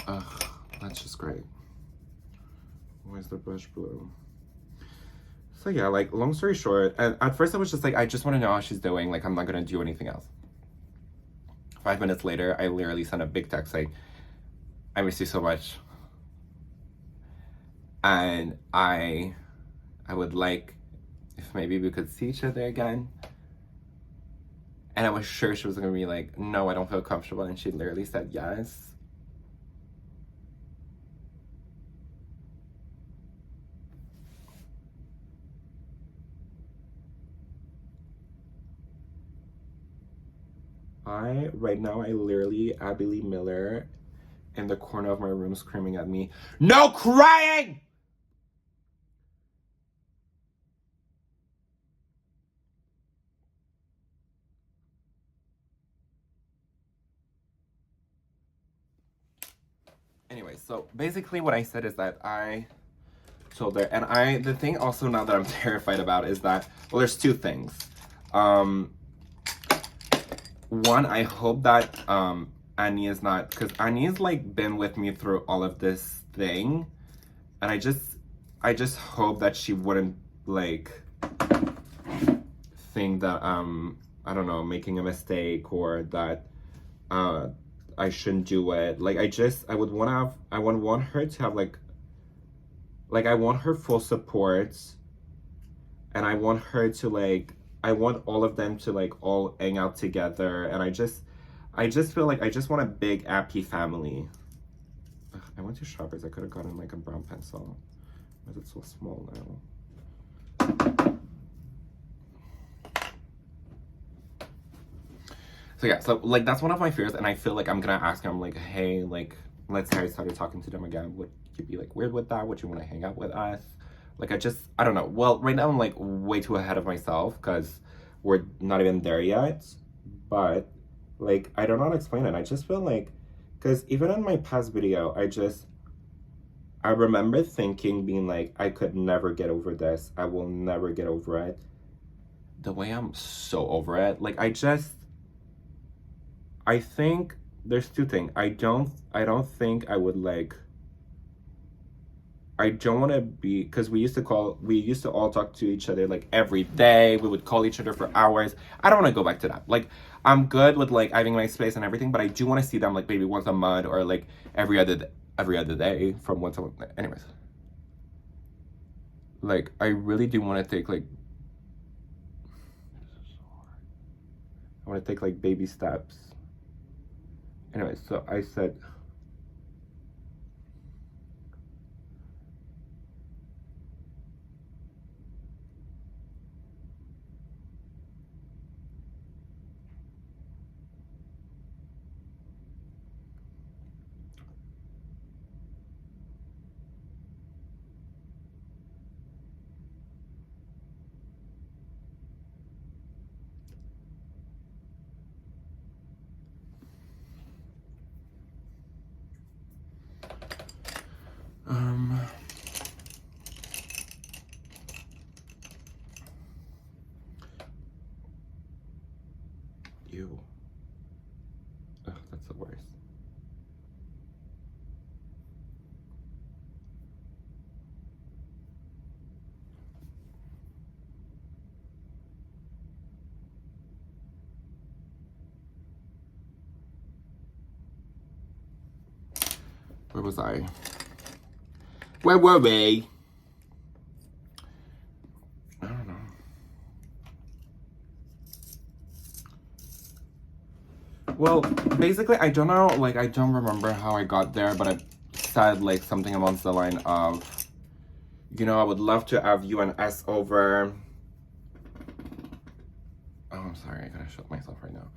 [SPEAKER 1] Ugh, that's just great. Where's the brush blue? So yeah, like long story short, at first I was just like, I just want to know how she's doing. Like I'm not gonna do anything else. 5 minutes later, I literally sent a big text saying, I miss you so much. And I would like if maybe we could see each other again. And I was sure she was gonna be like, no, I don't feel comfortable. And she literally said yes. Right now, I literally, Abby Lee Miller in the corner of my room screaming at me, no crying! Anyway, so basically what I said is that I told her, and the thing also now that I'm terrified about is that, well, there's two things. One, I hope that Annie is not, because Annie's like been with me through all of this thing, and I just hope that she wouldn't like think that I don't know, making a mistake, or that I shouldn't do it. Like I would want her to have like I want her full support, and I want her to like, I want all of them to like all hang out together, and I just feel like I just want a big happy family. Ugh, I went to Shoppers. I could have gotten like a brown pencil. Why is it so small now? So yeah, so like that's one of my fears, and I feel like I'm gonna ask him like, hey, like let's say I started talking to them again, would you be like weird with that? Would you want to hang out with us? Like I don't know. Well, right now I'm like way too ahead of myself because we're not even there yet. But like I don't know how to explain it. I just feel like, because even in my past video, I remember thinking, being like, I could never get over this. I will never get over it. The way I'm so over it, like I think there's two things. I don't think I would like. I don't want to be, because we used to all talk to each other like every day. We would call each other for hours. I don't want to go back to that. Like I'm good with like having my space and everything, but I do want to see them like maybe once a month, or like every other day from once a month. Anyways, like I really do want to take like, I want to take like baby steps. Anyway, so I said, Ew. Ugh, that's the worst. Where was I? Where were we? I don't know. Well, basically, I don't know, like, I don't remember how I got there, but I said, like, something along the line of, you know, I would love to have you and S over. Oh, I'm sorry, I gotta show myself right now.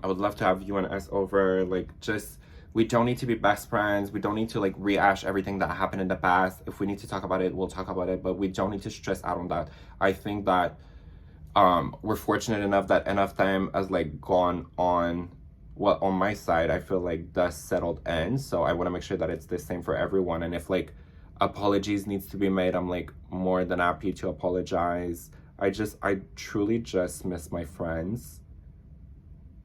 [SPEAKER 1] I would love to have you and S over, like, just, we don't need to be best friends. We don't need to, like, rehash everything that happened in the past. If we need to talk about it, we'll talk about it, but we don't need to stress out on that. I think that we're fortunate enough that enough time has, like, gone on. Well, on my side, I feel like the settled end, so I want to make sure that it's the same for everyone. And if, like, apologies needs to be made, I'm, like, more than happy to apologize. I truly just miss my friends.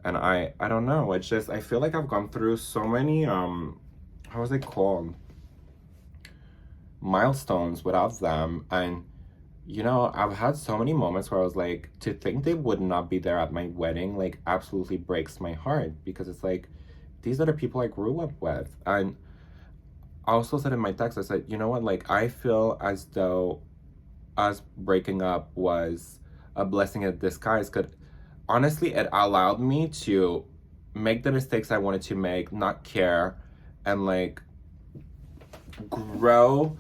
[SPEAKER 1] And I don't know, it's just, I feel like I've gone through so many, how is it called? Milestones without them. And, you know, I've had so many moments where I was like, to think they would not be there at my wedding, like, absolutely breaks my heart. Because it's like, these are the people I grew up with. And I also said in my text, I said, you know what, like, I feel as though us breaking up was a blessing in disguise, because honestly, it allowed me to make the mistakes I wanted to make, not care, and, like, grow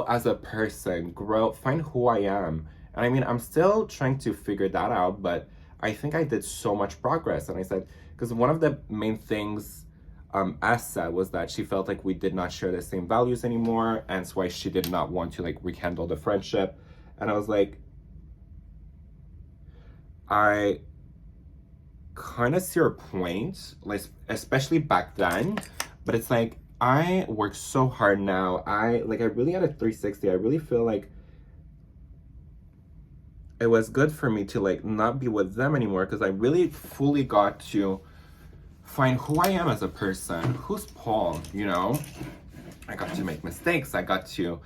[SPEAKER 1] as a person, find who I am. And I mean, I'm still trying to figure that out, but I think I did so much progress. And I said, because one of the main things S said was that she felt like we did not share the same values anymore, and that's why she did not want to, like, rekindle the friendship. And I was like, I kind of see your point, like, especially back then, but it's like, I work so hard now. I really had a 360. I really feel like it was good for me to, like, not be with them anymore, because I really fully got to find who I am as a person. Who's Paul, you know? I got to make mistakes. I got to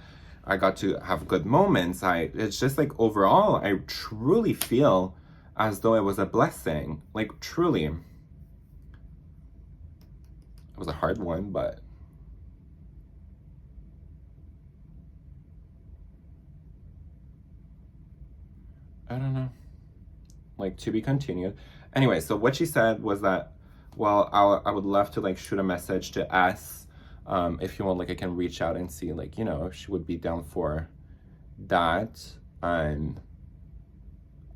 [SPEAKER 1] have good moments. It's just like, overall, I truly feel as though it was a blessing. Like, truly. It was a hard one, but I don't know. Like, to be continued. Anyway, so what she said was that, well, I would love to, like, shoot a message to S. If you want, like, I can reach out and see, like, you know, if she would be down for that. And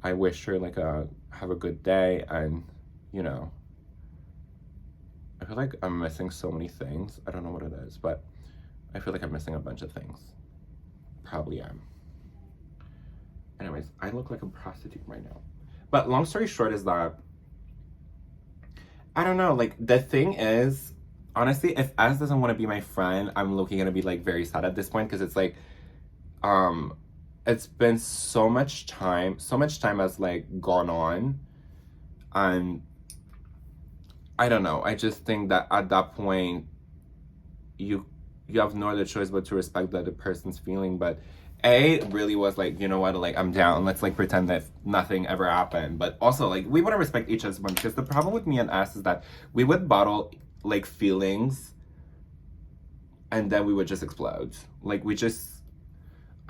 [SPEAKER 1] I wish her, like, have a good day. And, you know, I feel like I'm missing so many things. I don't know what it is, but I feel like I'm missing a bunch of things. Probably am. Anyways, I look like a prostitute right now. But long story short is that, I don't know, like, the thing is, honestly, if S doesn't want to be my friend, I'm looking gonna be, like, very sad at this point, because it's like, it's been so much time has, like, gone on, and I don't know, I just think that at that point, you have no other choice but to respect the other person's feeling. But A really was like, you know what, like, I'm down, let's, like, pretend that nothing ever happened. But also, like, we want to respect each other's one, because the problem with me and S is that we would bottle, like, feelings, and then we would just explode. Like,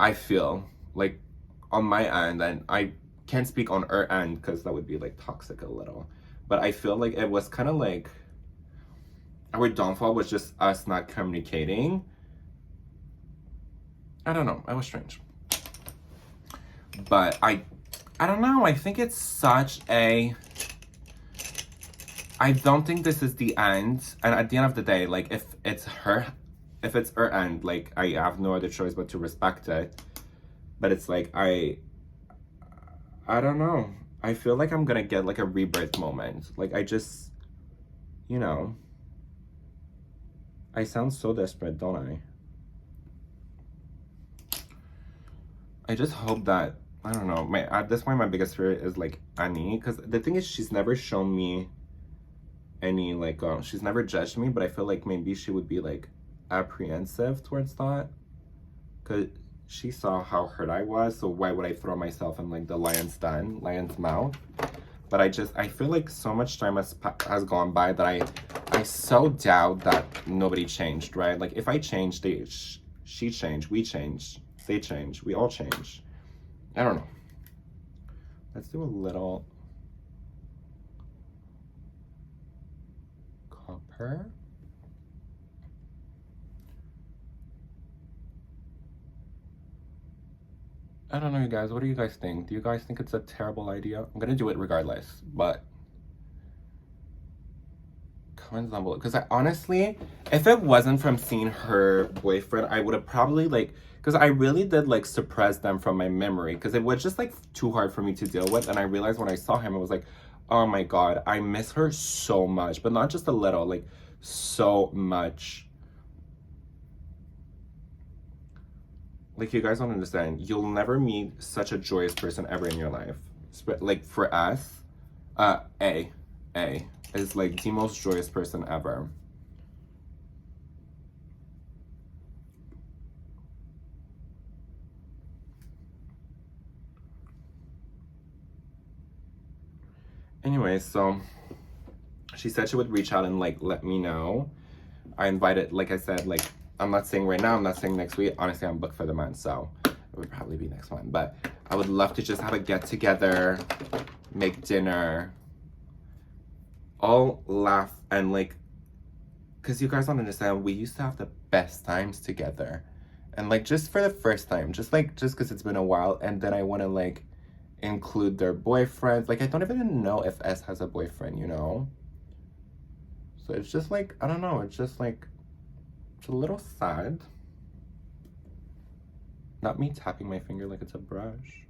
[SPEAKER 1] I feel like, on my end, and I can't speak on her end because that would be, like, toxic a little, but I feel like it was kind of like our downfall was just us not communicating. I don't know, it was strange. But I don't know, I think it's such a, I don't think this is the end. And at the end of the day, like, if it's her end, like, I have no other choice but to respect it. But it's like, I don't know. I feel like I'm gonna get, like, a rebirth moment. Like, I just, you know, I sound so desperate, don't I? I just hope that I don't know. At this point, my biggest fear is like Annie, because the thing is, she's never shown me any like she's never judged me, but I feel like maybe she would be like apprehensive towards that, because she saw how hurt I was. So why would I throw myself in like the lion's mouth? But I feel like so much time has gone by that I so doubt that nobody changed, right? Like if I changed, she changed, we changed, they changed, we all changed. I don't know. Let's do a little copper. I don't know, you guys. What do you guys think? Do you guys think it's a terrible idea? I'm gonna do it regardless, but comments down below. Because I honestly, if it wasn't from seeing her boyfriend, I would have probably like, because I really did like suppress them from my memory, because it was just like too hard for me to deal with. And I realized when I saw him, I was like, oh my God, I miss her so much, but not just a little, like so much. Like, you guys don't understand. You'll never meet such a joyous person ever in your life. Like, for us, A is like the most joyous person ever. Anyway, so she said she would reach out and like let me know. I invited, like I said, like I'm not saying right now, I'm not saying next week. Honestly, I'm booked for the month, so it would probably be next month. But I would love to just have a get together, make dinner, all laugh and like, because you guys don't understand, we used to have the best times together. And like just for the first time, just because it's been a while, and then I want to like include their boyfriends. Like I don't even know if S has a boyfriend, you know? So it's just like, I don't know, it's just like, it's a little sad. Not me tapping my finger like it's a brush.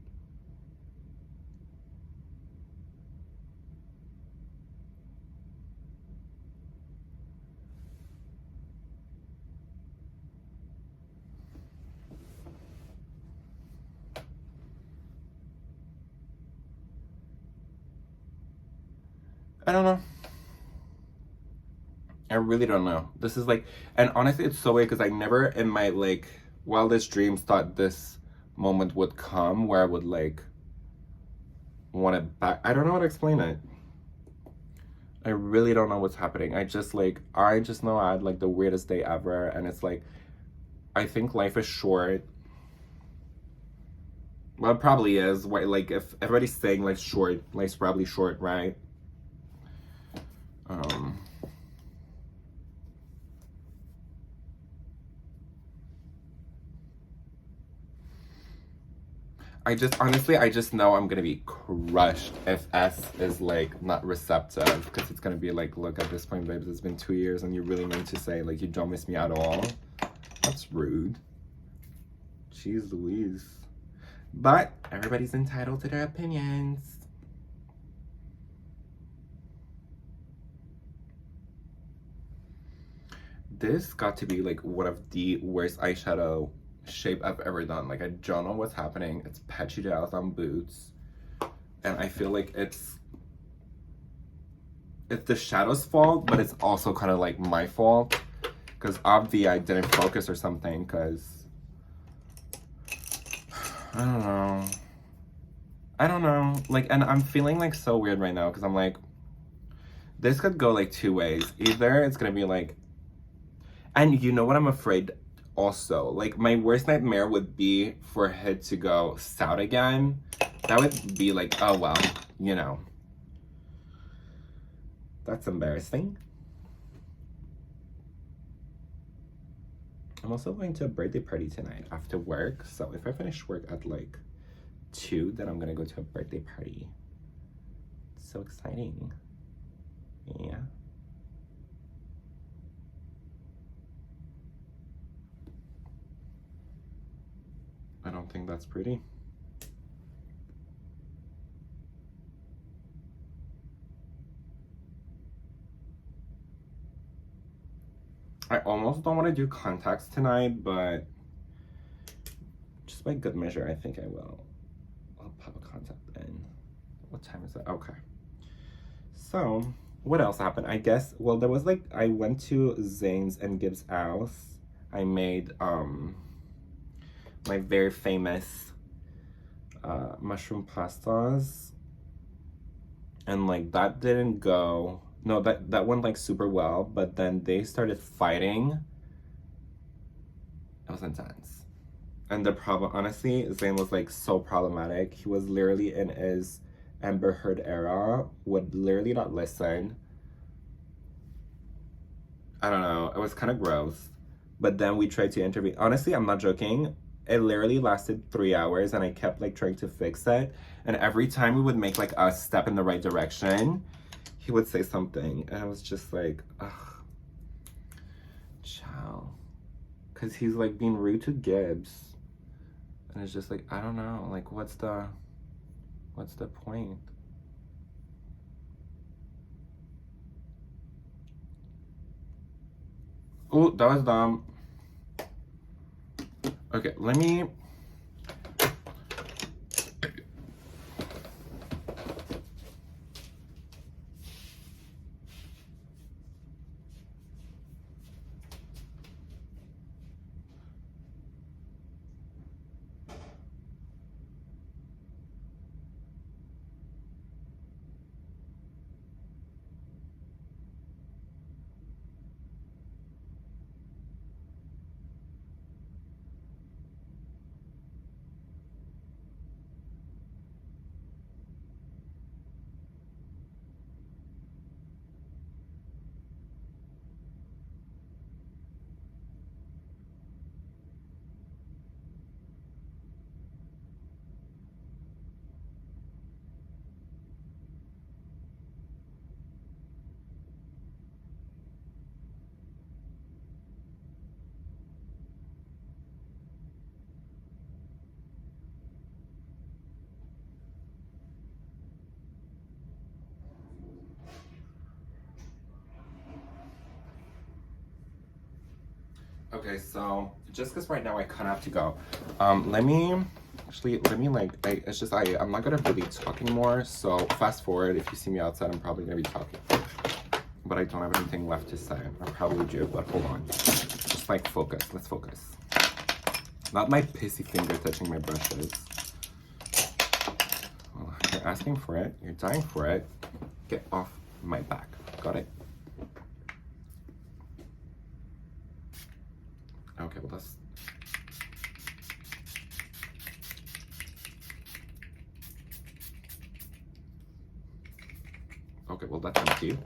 [SPEAKER 1] I don't know. I really don't know. This is like, and honestly, it's so weird because I never in my like wildest dreams thought this moment would come where I would like want it back. I don't know how to explain it. I really don't know what's happening. I just know I had like the weirdest day ever, and it's like, I think life is short. Well, it probably is. Like if everybody's saying life's short, life's probably short, right? I just know I'm gonna be crushed if S is like not receptive, because it's gonna be like, look, at this point, babes, it's been 2 years and you really meant to say like you don't miss me at all. That's rude. Jeez Louise. But everybody's entitled to their opinions. This got to be like one of the worst eyeshadow shape I've ever done. Like I don't know what's happening. It's patchy down on boots, and I feel like it's the shadow's fault, but it's also kind of like my fault, because obviously I didn't focus or something, because I don't know, like, and I'm feeling like so weird right now, because I'm like, this could go like two ways. Either it's gonna be like, and you know what I'm afraid also, like my worst nightmare would be for it to go south again. That would be like, oh well, you know, that's embarrassing. I'm also going to a birthday party tonight after work, so if I finish work at like 2, then I'm gonna go to a birthday party. It's so exciting. Yeah. I don't think that's pretty. I almost don't want to do contacts tonight, but just by good measure, I think I will. I'll time is it? Okay. So, what else happened? I guess, well, there was like, I went to Zane's and Gibbs' house. I made my very famous mushroom pastas. And like, that didn't go, no, that went like super well, but then they started fighting. It was intense. And the problem, honestly, Zayn was like so problematic. He was literally in his Amber Heard era, would literally not listen. I don't know, it was kind of gross. But then we tried to intervene. Honestly, I'm not joking. It literally lasted 3 hours and I kept like trying to fix it. And every time we would make like a step in the right direction, he would say something. And I was just like, ugh, ciao. Cause he's like being rude to Gibbs. And it's just like, I don't know, like what's the point? Oh, that was dumb. Okay, let me. Okay, so just because right now I kind of have to go, let me like, I'm not gonna really talk anymore. So fast forward, if you see me outside, I'm probably gonna be talking, but I don't have anything left to say. I probably do, but hold on. Just like focus, let's focus. Not my pissy finger touching my brushes. Well, you're asking for it, you're dying for it. Get off my back, got it? Okay, well that's... Okay, well that's empty.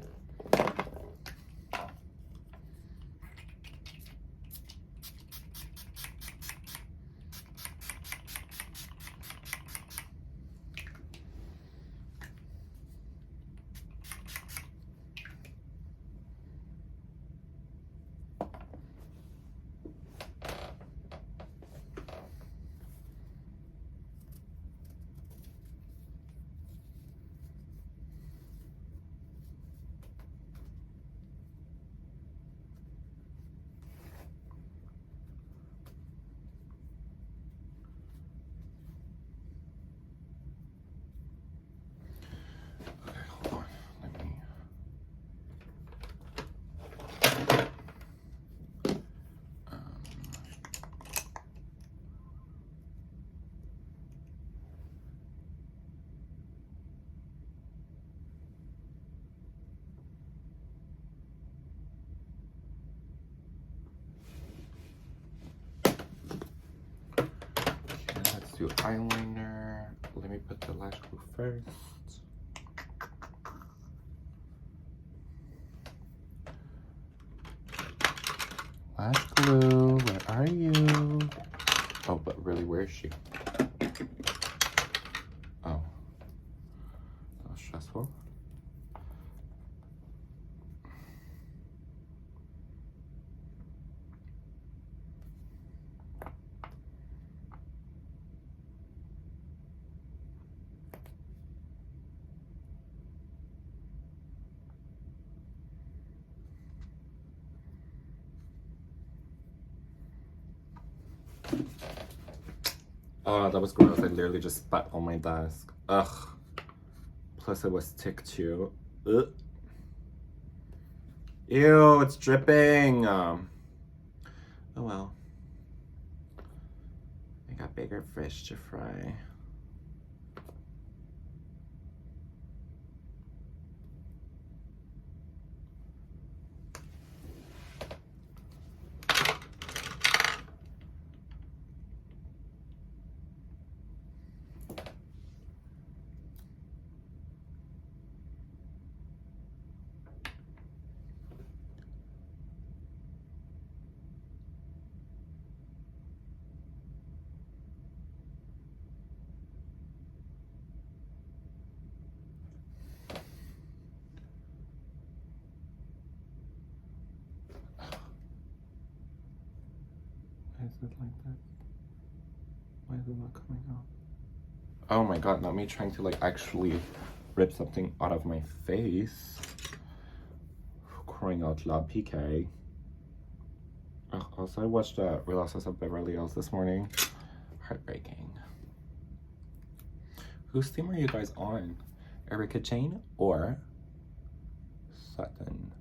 [SPEAKER 1] Do eyeliner. Let me put the lash glue first. Lash glue, where are you? Oh, but really, where is she? Oh, that was stressful. Oh, that was gross. I literally just spat on my desk. Ugh. Plus it was tick too. Ugh. Ew, it's dripping. Oh well. I got bigger fish to fry. Why is it like that? Why is it not coming out? Oh my god, not me trying to like actually rip something out of my face. Crying out loud, PK. Also, I watched Real Housewives of Beverly Hills this morning. Heartbreaking. Whose team are you guys on? Erika Jayne or Sutton?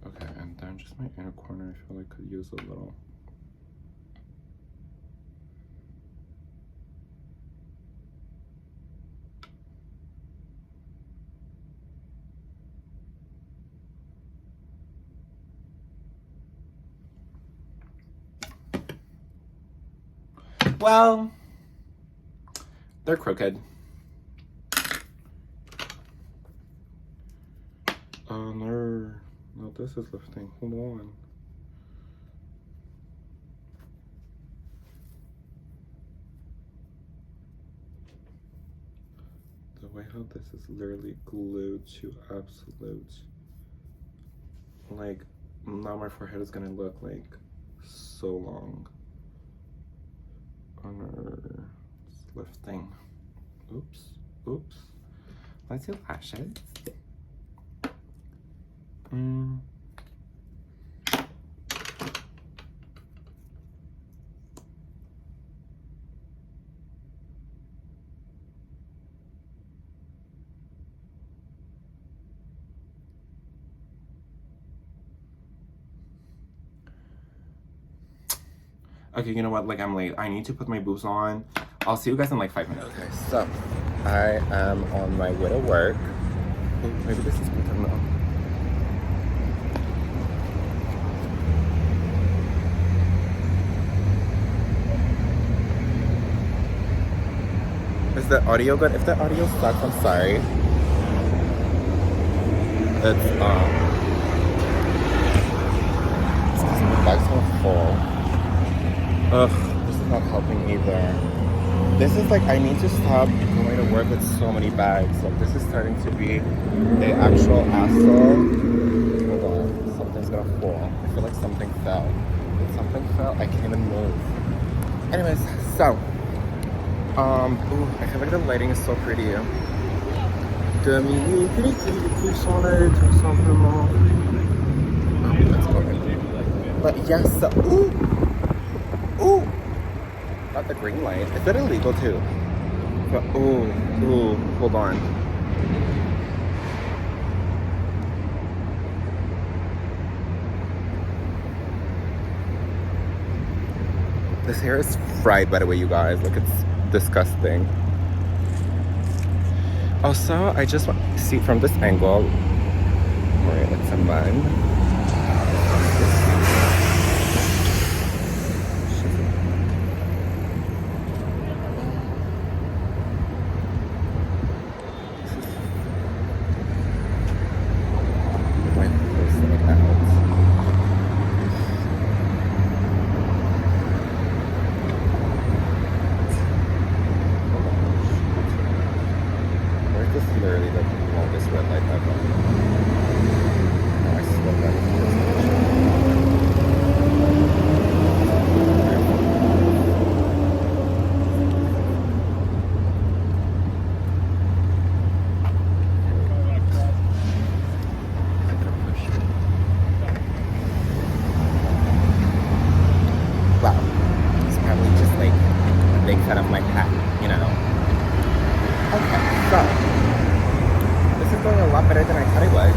[SPEAKER 1] Okay, and then just my inner corner, I feel like could use a little. Well, they're crooked. No, this is lifting. Hold on. The way how this is literally glued to absolute. Like, now my forehead is gonna look like so long. It's lifting. Oops. Oops. Let's do lashes. Okay, you know what? Like, I'm late. I need to put my boobs on. I'll see you guys in like 5 minutes. Okay, so I am on my way to work. Oh, maybe this is good enough. Is the audio good? If the audio sucks, I'm sorry. It's my bag's so full. Ugh, this is not helping either. This is like, I need to stop going to work with so many bags. Like, this is starting to be the actual hassle. Hold on, something's gonna fall. I feel like something fell. If something fell, I can't even move. Anyways, so, ooh, I feel like the lighting is so pretty. Let's go in. But yes, ooh, ooh, not the green light. Is that illegal too? But ooh, hold on. This hair is fried, by the way, you guys. Like, it's disgusting. Also, I just want to see from this angle. Alright, let's unbund. This is literally the longest red light ever. I swear that wow. It's probably just like a big cut of my hat, you know. Okay, so this is going a lot better than I thought it would.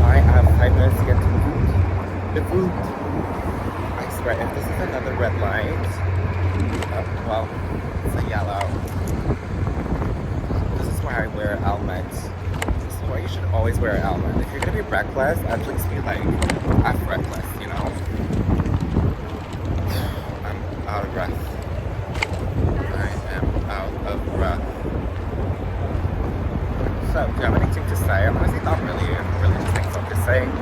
[SPEAKER 1] I have 5 minutes to get to the food. The food. I swear, if this is another red light, well, it's a yellow. This is why I wear a helmet. This is why you should always wear a helmet. If you're gonna be reckless, at least be like half reckless, you know? I'm out of breath. I am out of breath. So, do you have anything to say? I'm honestly not really just like focusing.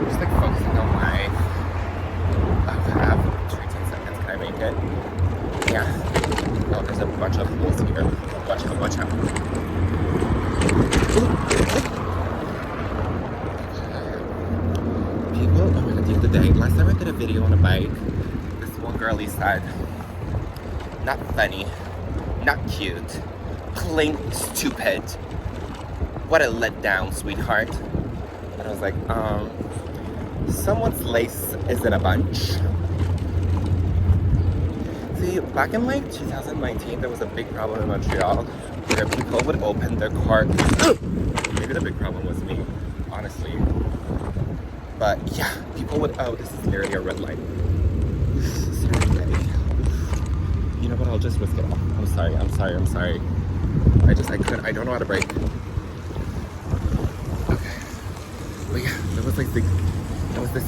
[SPEAKER 1] Just like focusing on my. Okay, I have 13 seconds. Can I make it? Yeah. Oh, there's a bunch of holes here. Watch out, watch out. People, oh my god, the other day, last time I did a video on a bike, this one girlie said, not funny, not cute, plain stupid. What a letdown, sweetheart. And I was like, someone's lace is in a bunch. See, back in like 2019, there was a big problem in Montreal where people would open their car. Maybe the big problem was me, honestly. But yeah, people would, oh, this is literally a red light. You know what, I'll just whisk it off. I'm sorry. I don't know how to brake. But yeah, there was like there was this.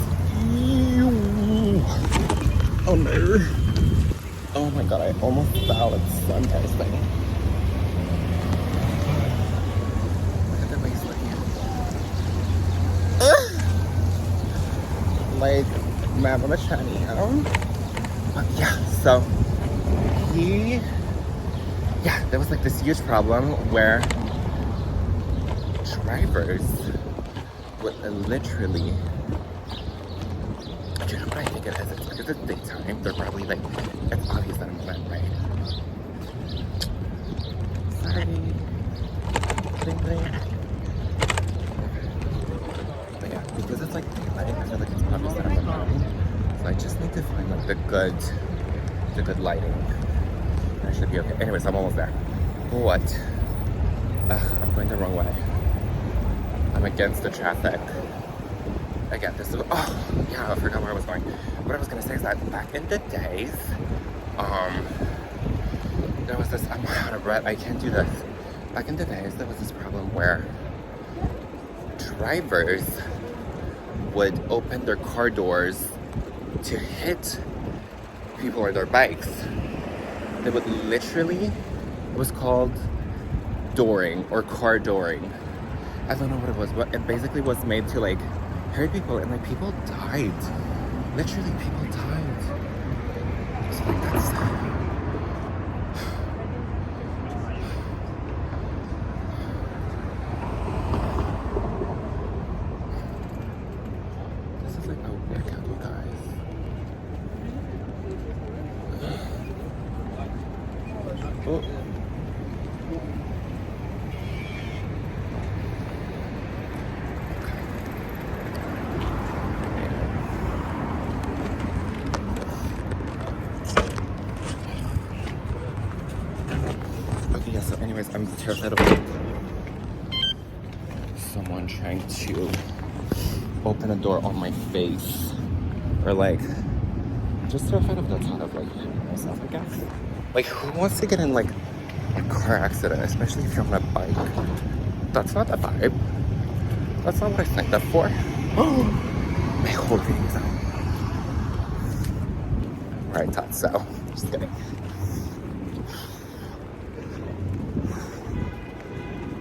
[SPEAKER 1] Oh no! Oh my god, I almost fell. It's so embarrassing. Look at the waistline. Like, man, I'm a shiny, you know? But yeah, so there was like this huge problem where drivers would literally, do you know what I think it is? It's because it's daytime. They're probably like, it's obvious that I'm wet, right? Sorry. Ding ding. But yeah, because it's like daylight, I feel like it's obvious that I'm wet. So I just need to find like the good lighting. I should be okay. Anyways, I'm almost there. What? I'm going the wrong way. I'm against the traffic. Again, this is, oh, yeah, I forgot where I was going. What I was gonna say is that back in the days, there was this, I'm out of breath, I can't do this. Back in the days, there was this problem where drivers would open their car doors to hit people on their bikes. They would literally, it was called dooring or car dooring. I don't know what it was, but it basically was made to like hurt people, and like people died. Literally, people died. So like that's this is like a workout, you guys. Oh. I'm terrified of someone trying to open a door on my face. Or like, I'm just terrified of the thought of like hitting myself, I guess. Like, who wants to get in like a car accident, especially if you're on a bike? That's not the vibe. That's not what I signed up for. My whole thing's out. Or I thought so. Just kidding.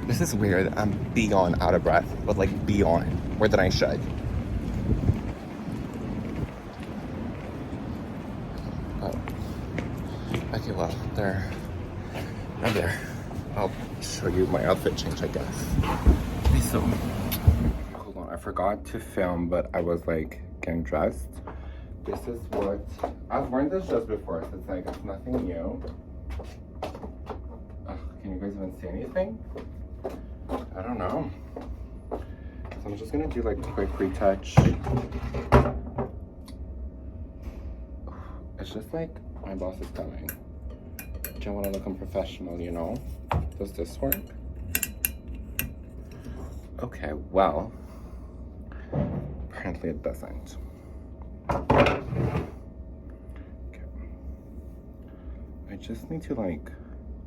[SPEAKER 1] This is weird. I'm beyond out of breath, but like beyond more than I should. Oh. Okay, well, there. I'm there. I'll show you my outfit change, I guess. Okay, so, hold on. I forgot to film, but I was like getting dressed. This is what I was wearing this just before, so it's like it's nothing new. Can you guys even see anything? I don't know. So I'm just gonna do like a quick retouch. It's just like my boss is coming. I want to look unprofessional, you know? Does this work? Okay, well, apparently it doesn't. Okay. I just need to like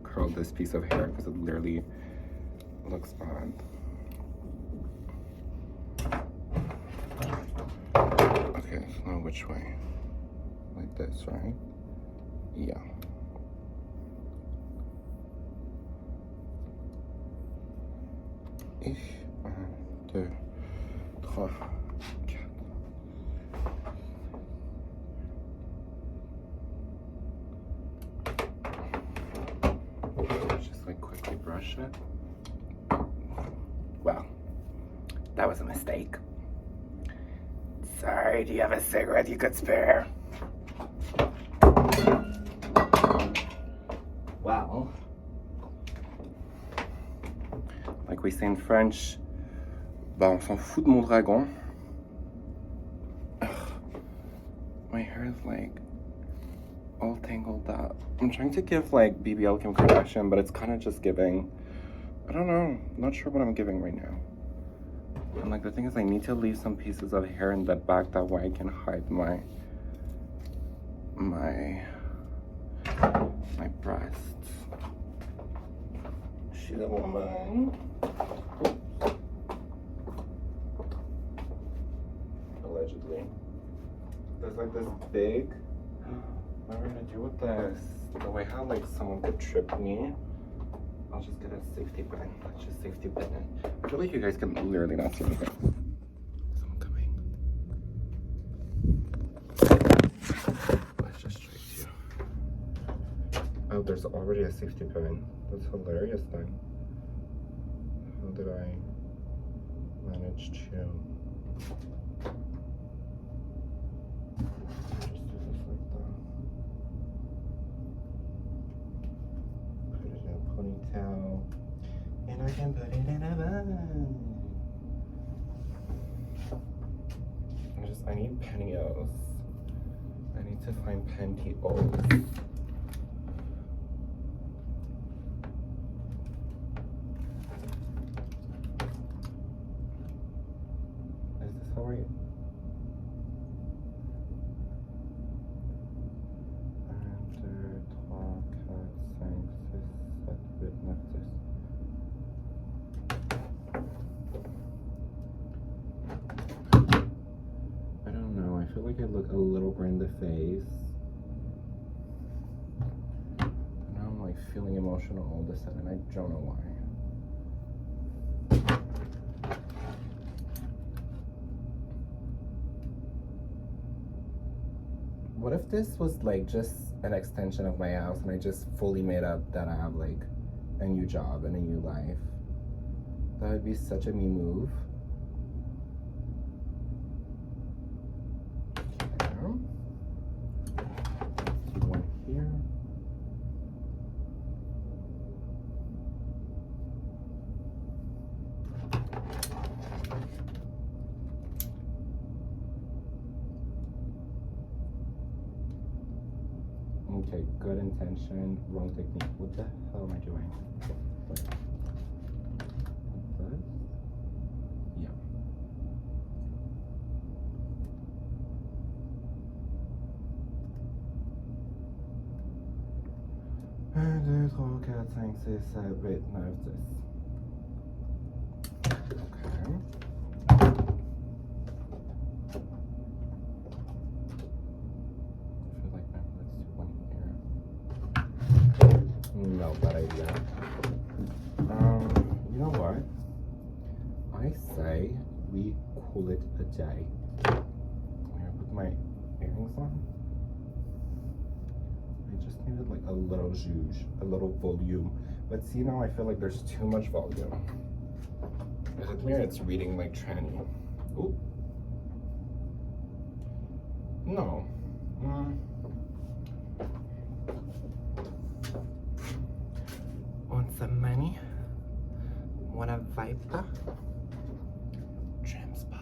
[SPEAKER 1] curl this piece of hair because it literally looks bad. Okay, so now which way? Like this, right? Yeah. 1, 2, 3, 4. Just like quickly brush it. Well, that was a mistake. Sorry, do you have a cigarette you could spare? Well, like we say in French, bah on s'en fout de mon dragon. Ugh. My hair is like all tangled up. I'm trying to give like BBL Kim Kardashian, but it's kind of just giving, I don't know, not sure what I'm giving right now. And like the thing is I need to leave some pieces of hair in the back, that way I can hide my breasts. She's a woman. Allegedly. There's like this big, what am I gonna do with this? The way how like someone could trip me. I'll just get a safety pin. Let's just safety pin it. I feel like you guys can literally not see anything. Someone coming. Let's just try to. Oh, there's already a safety pin. That's hilarious then. How did I manage to just do this like that? Put it in a ponytail, and I can put it in a bun. I need pantyhose. I need to find pantyhose. Sorry. 1, 2, 3, 4, 5, 6, 7, 8, 9, 10. I don't know. I feel like I look a little gray in the face. And now I'm like feeling emotional all of a sudden. I don't know why. What if this was like just an extension of my house and I just fully made up that I have like a new job and a new life? That would be such a me move. Okay. One here. Okay, good intention, wrong technique. What the hell am I doing? Yeah. Un, deux, trois, quatre, cinq, six, sept, huit, neuf, 10. Okay. I feel like maybe let's do one here. No, bad idea. You know what? I say we call it a day. I'm gonna put my earrings on. I just needed like a little zhuzh, a little volume. But see now I feel like there's too much volume. Is it me or it's reading like tranny? Ooh. No. Want some money? Want a Viper? Trim spa.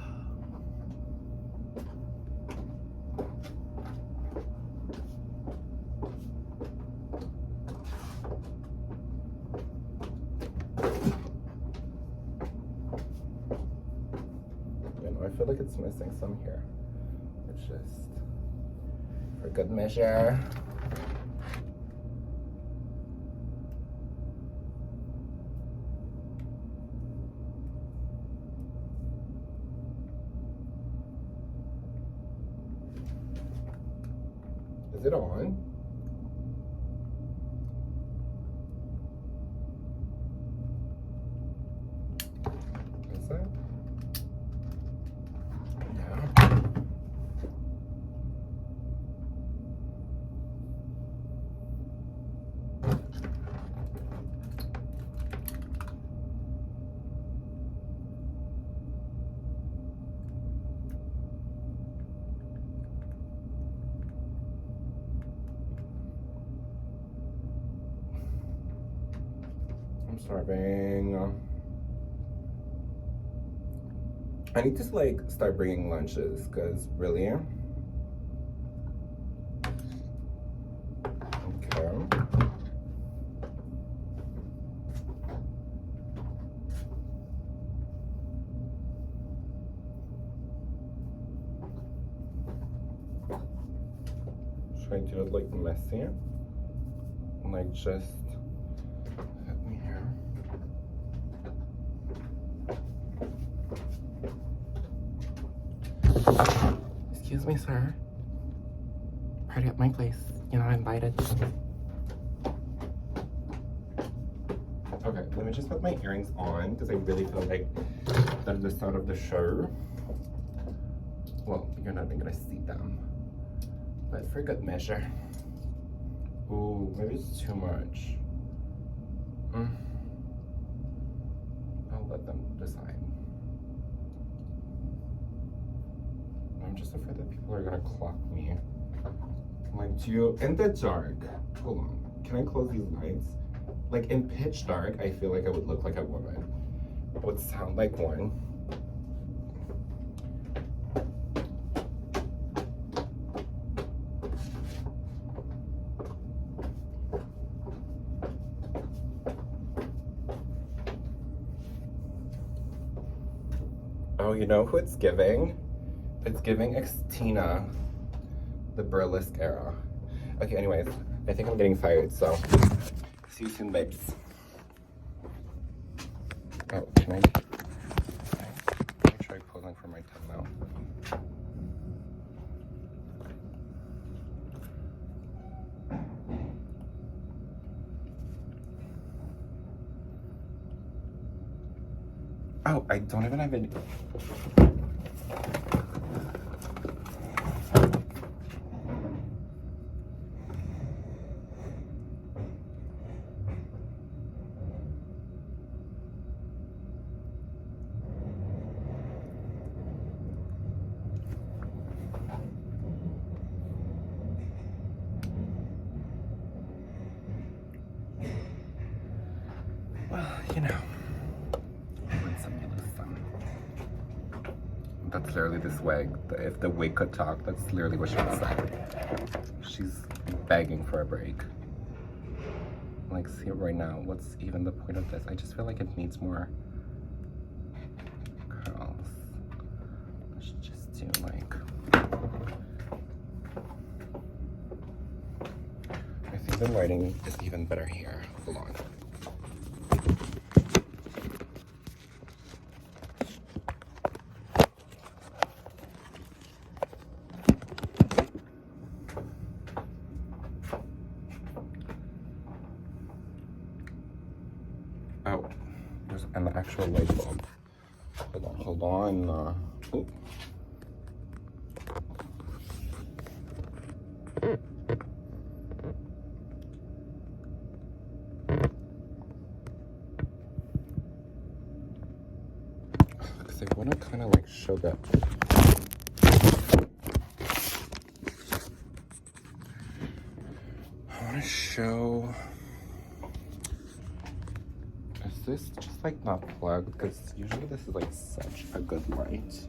[SPEAKER 1] You know, I feel like it's missing some here. It's just for good measure. Is it on? Is it? Yeah. I'm starving. I need to like start bringing lunches because really. Okay. Should I do it like messy? Like just. Excuse me, sir. Party at my place. You're not invited. Okay, let me just put my earrings on because I really feel like they're the start of the show. Well, you're not even gonna see them, but for good measure. Ooh, maybe it's too much. I'll let them decide. I'm just afraid that people are gonna clock me. Like, do you, in the dark, hold on, can I close these lights? Like, in pitch dark, I feel like I would look like a woman. I would sound like one. Oh, you know who it's giving? It's giving Xtina, the burlesque era. Okay, anyways, I think I'm getting fired, so see you soon, babes. Oh, can I try posing for my thumbnail? Oh, I don't even have any. Well, you know. That's literally this wig. If the wig could talk, that's literally what she would say. She's begging for a break. like see it right now. What's even the point of this? I just feel like it needs more curls. Let's just do like, I think the lighting is even better here. Hold on. Oh, there's an actual light bulb. Hold on. Oh. Because I want to kind of like show that. I want to show. Is this just like not plugged? Because usually this is like such a good light.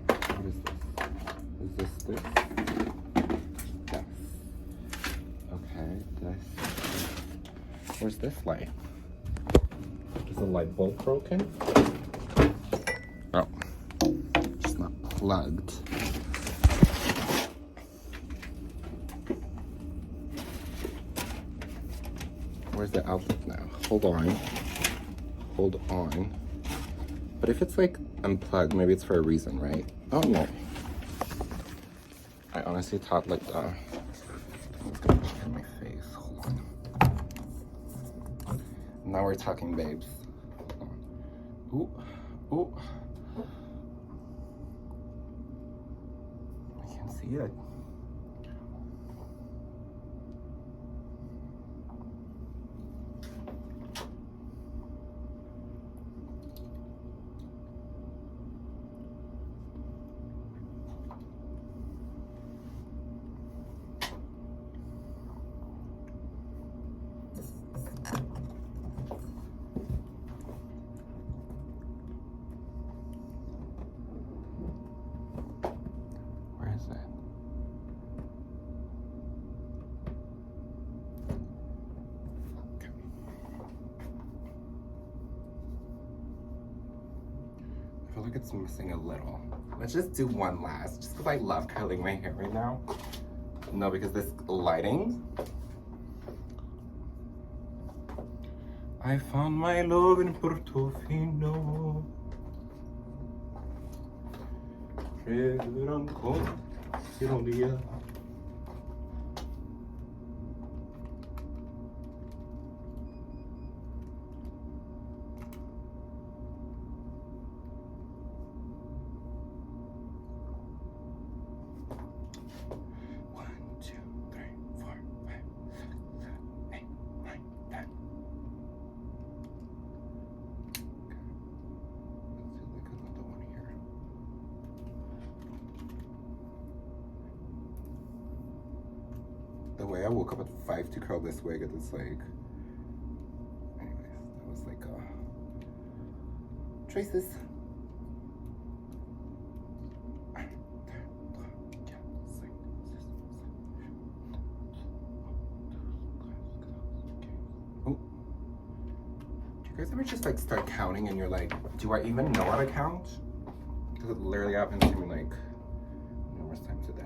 [SPEAKER 1] What is this? Is this? Yes. Okay, this. Where's this light? Is the light bulb broken? Oh, it's not plugged. Where's the outlet now? Hold on. Hold on. But if it's like unplugged, maybe it's for a reason, right? Oh no. I honestly thought like I was gonna put in my face. Hold on. Now we're talking, babes. Hold on. Ooh. Ooh. I can't see it. Where is it? Okay. I feel like it's missing a little. Let's just do one last, just because I love curling my hair right now. No, because this lighting. I found my love in Portofino. Ironia. The way I woke up at 5 to curl this wig, it's like, anyways, that was like traces. Oh, do you guys ever just like start counting and you're like, do I even know how to count? Because it literally happens to me like numerous times a day.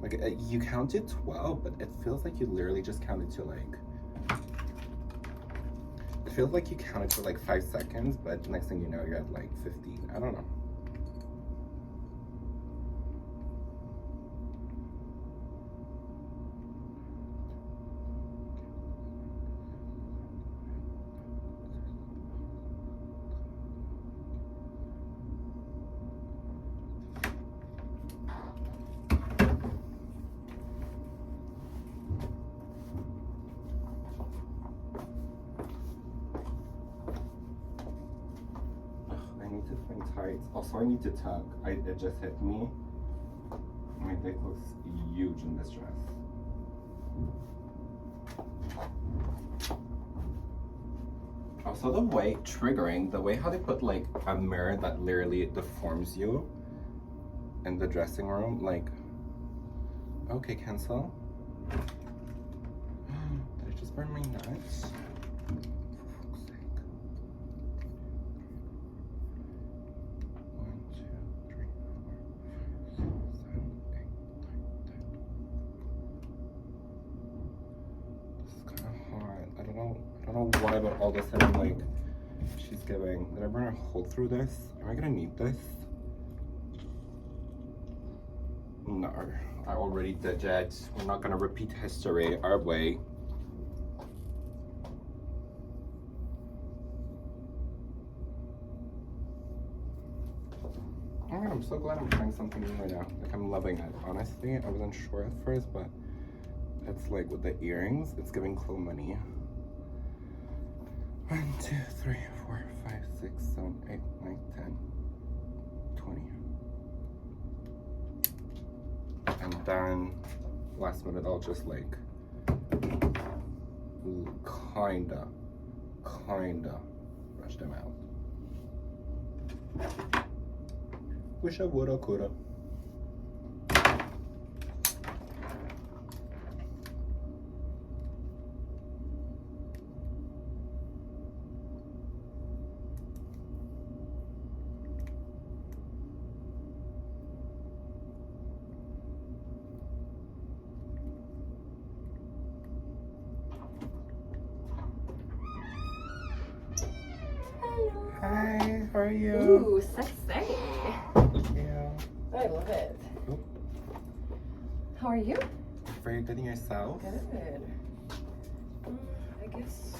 [SPEAKER 1] Like, you counted 12, but it feels like you literally just counted to like, it feels like you counted for like 5 seconds, but next thing you know, you're at like 15. I don't know. Tights. Also, I need to tuck. It just hit me. My dick looks huge in this dress. Also, the way the way how they put like a mirror that literally deforms you in the dressing room, like, okay, cancel. Did I just burn my nuts. For fuck's sake. 1, 2, 3, 4, 5, 6, 7, 8, 9, 10. This is kind of hot. I don't know why, but all of a sudden, like, she's giving. Did I burn a hole through this? Am I gonna need this? No, I already did it. We're not gonna repeat history our way. Oh, I'm so glad I'm trying something new right now. Like, I'm loving it. Honestly, I wasn't sure at first, but it's like with the earrings, it's giving Chloe money. 1, 2, 3, 4, 5, 6, 7, 8, 9, 10, 20. And then last minute I'll just like kinda brush them out. Wish I woulda, coulda. Hi, how are you?
[SPEAKER 2] Ooh, sexy.
[SPEAKER 1] Yeah.
[SPEAKER 2] I love it.
[SPEAKER 1] Oh.
[SPEAKER 2] How are you?
[SPEAKER 1] Very good in yourself?
[SPEAKER 2] Good. I guess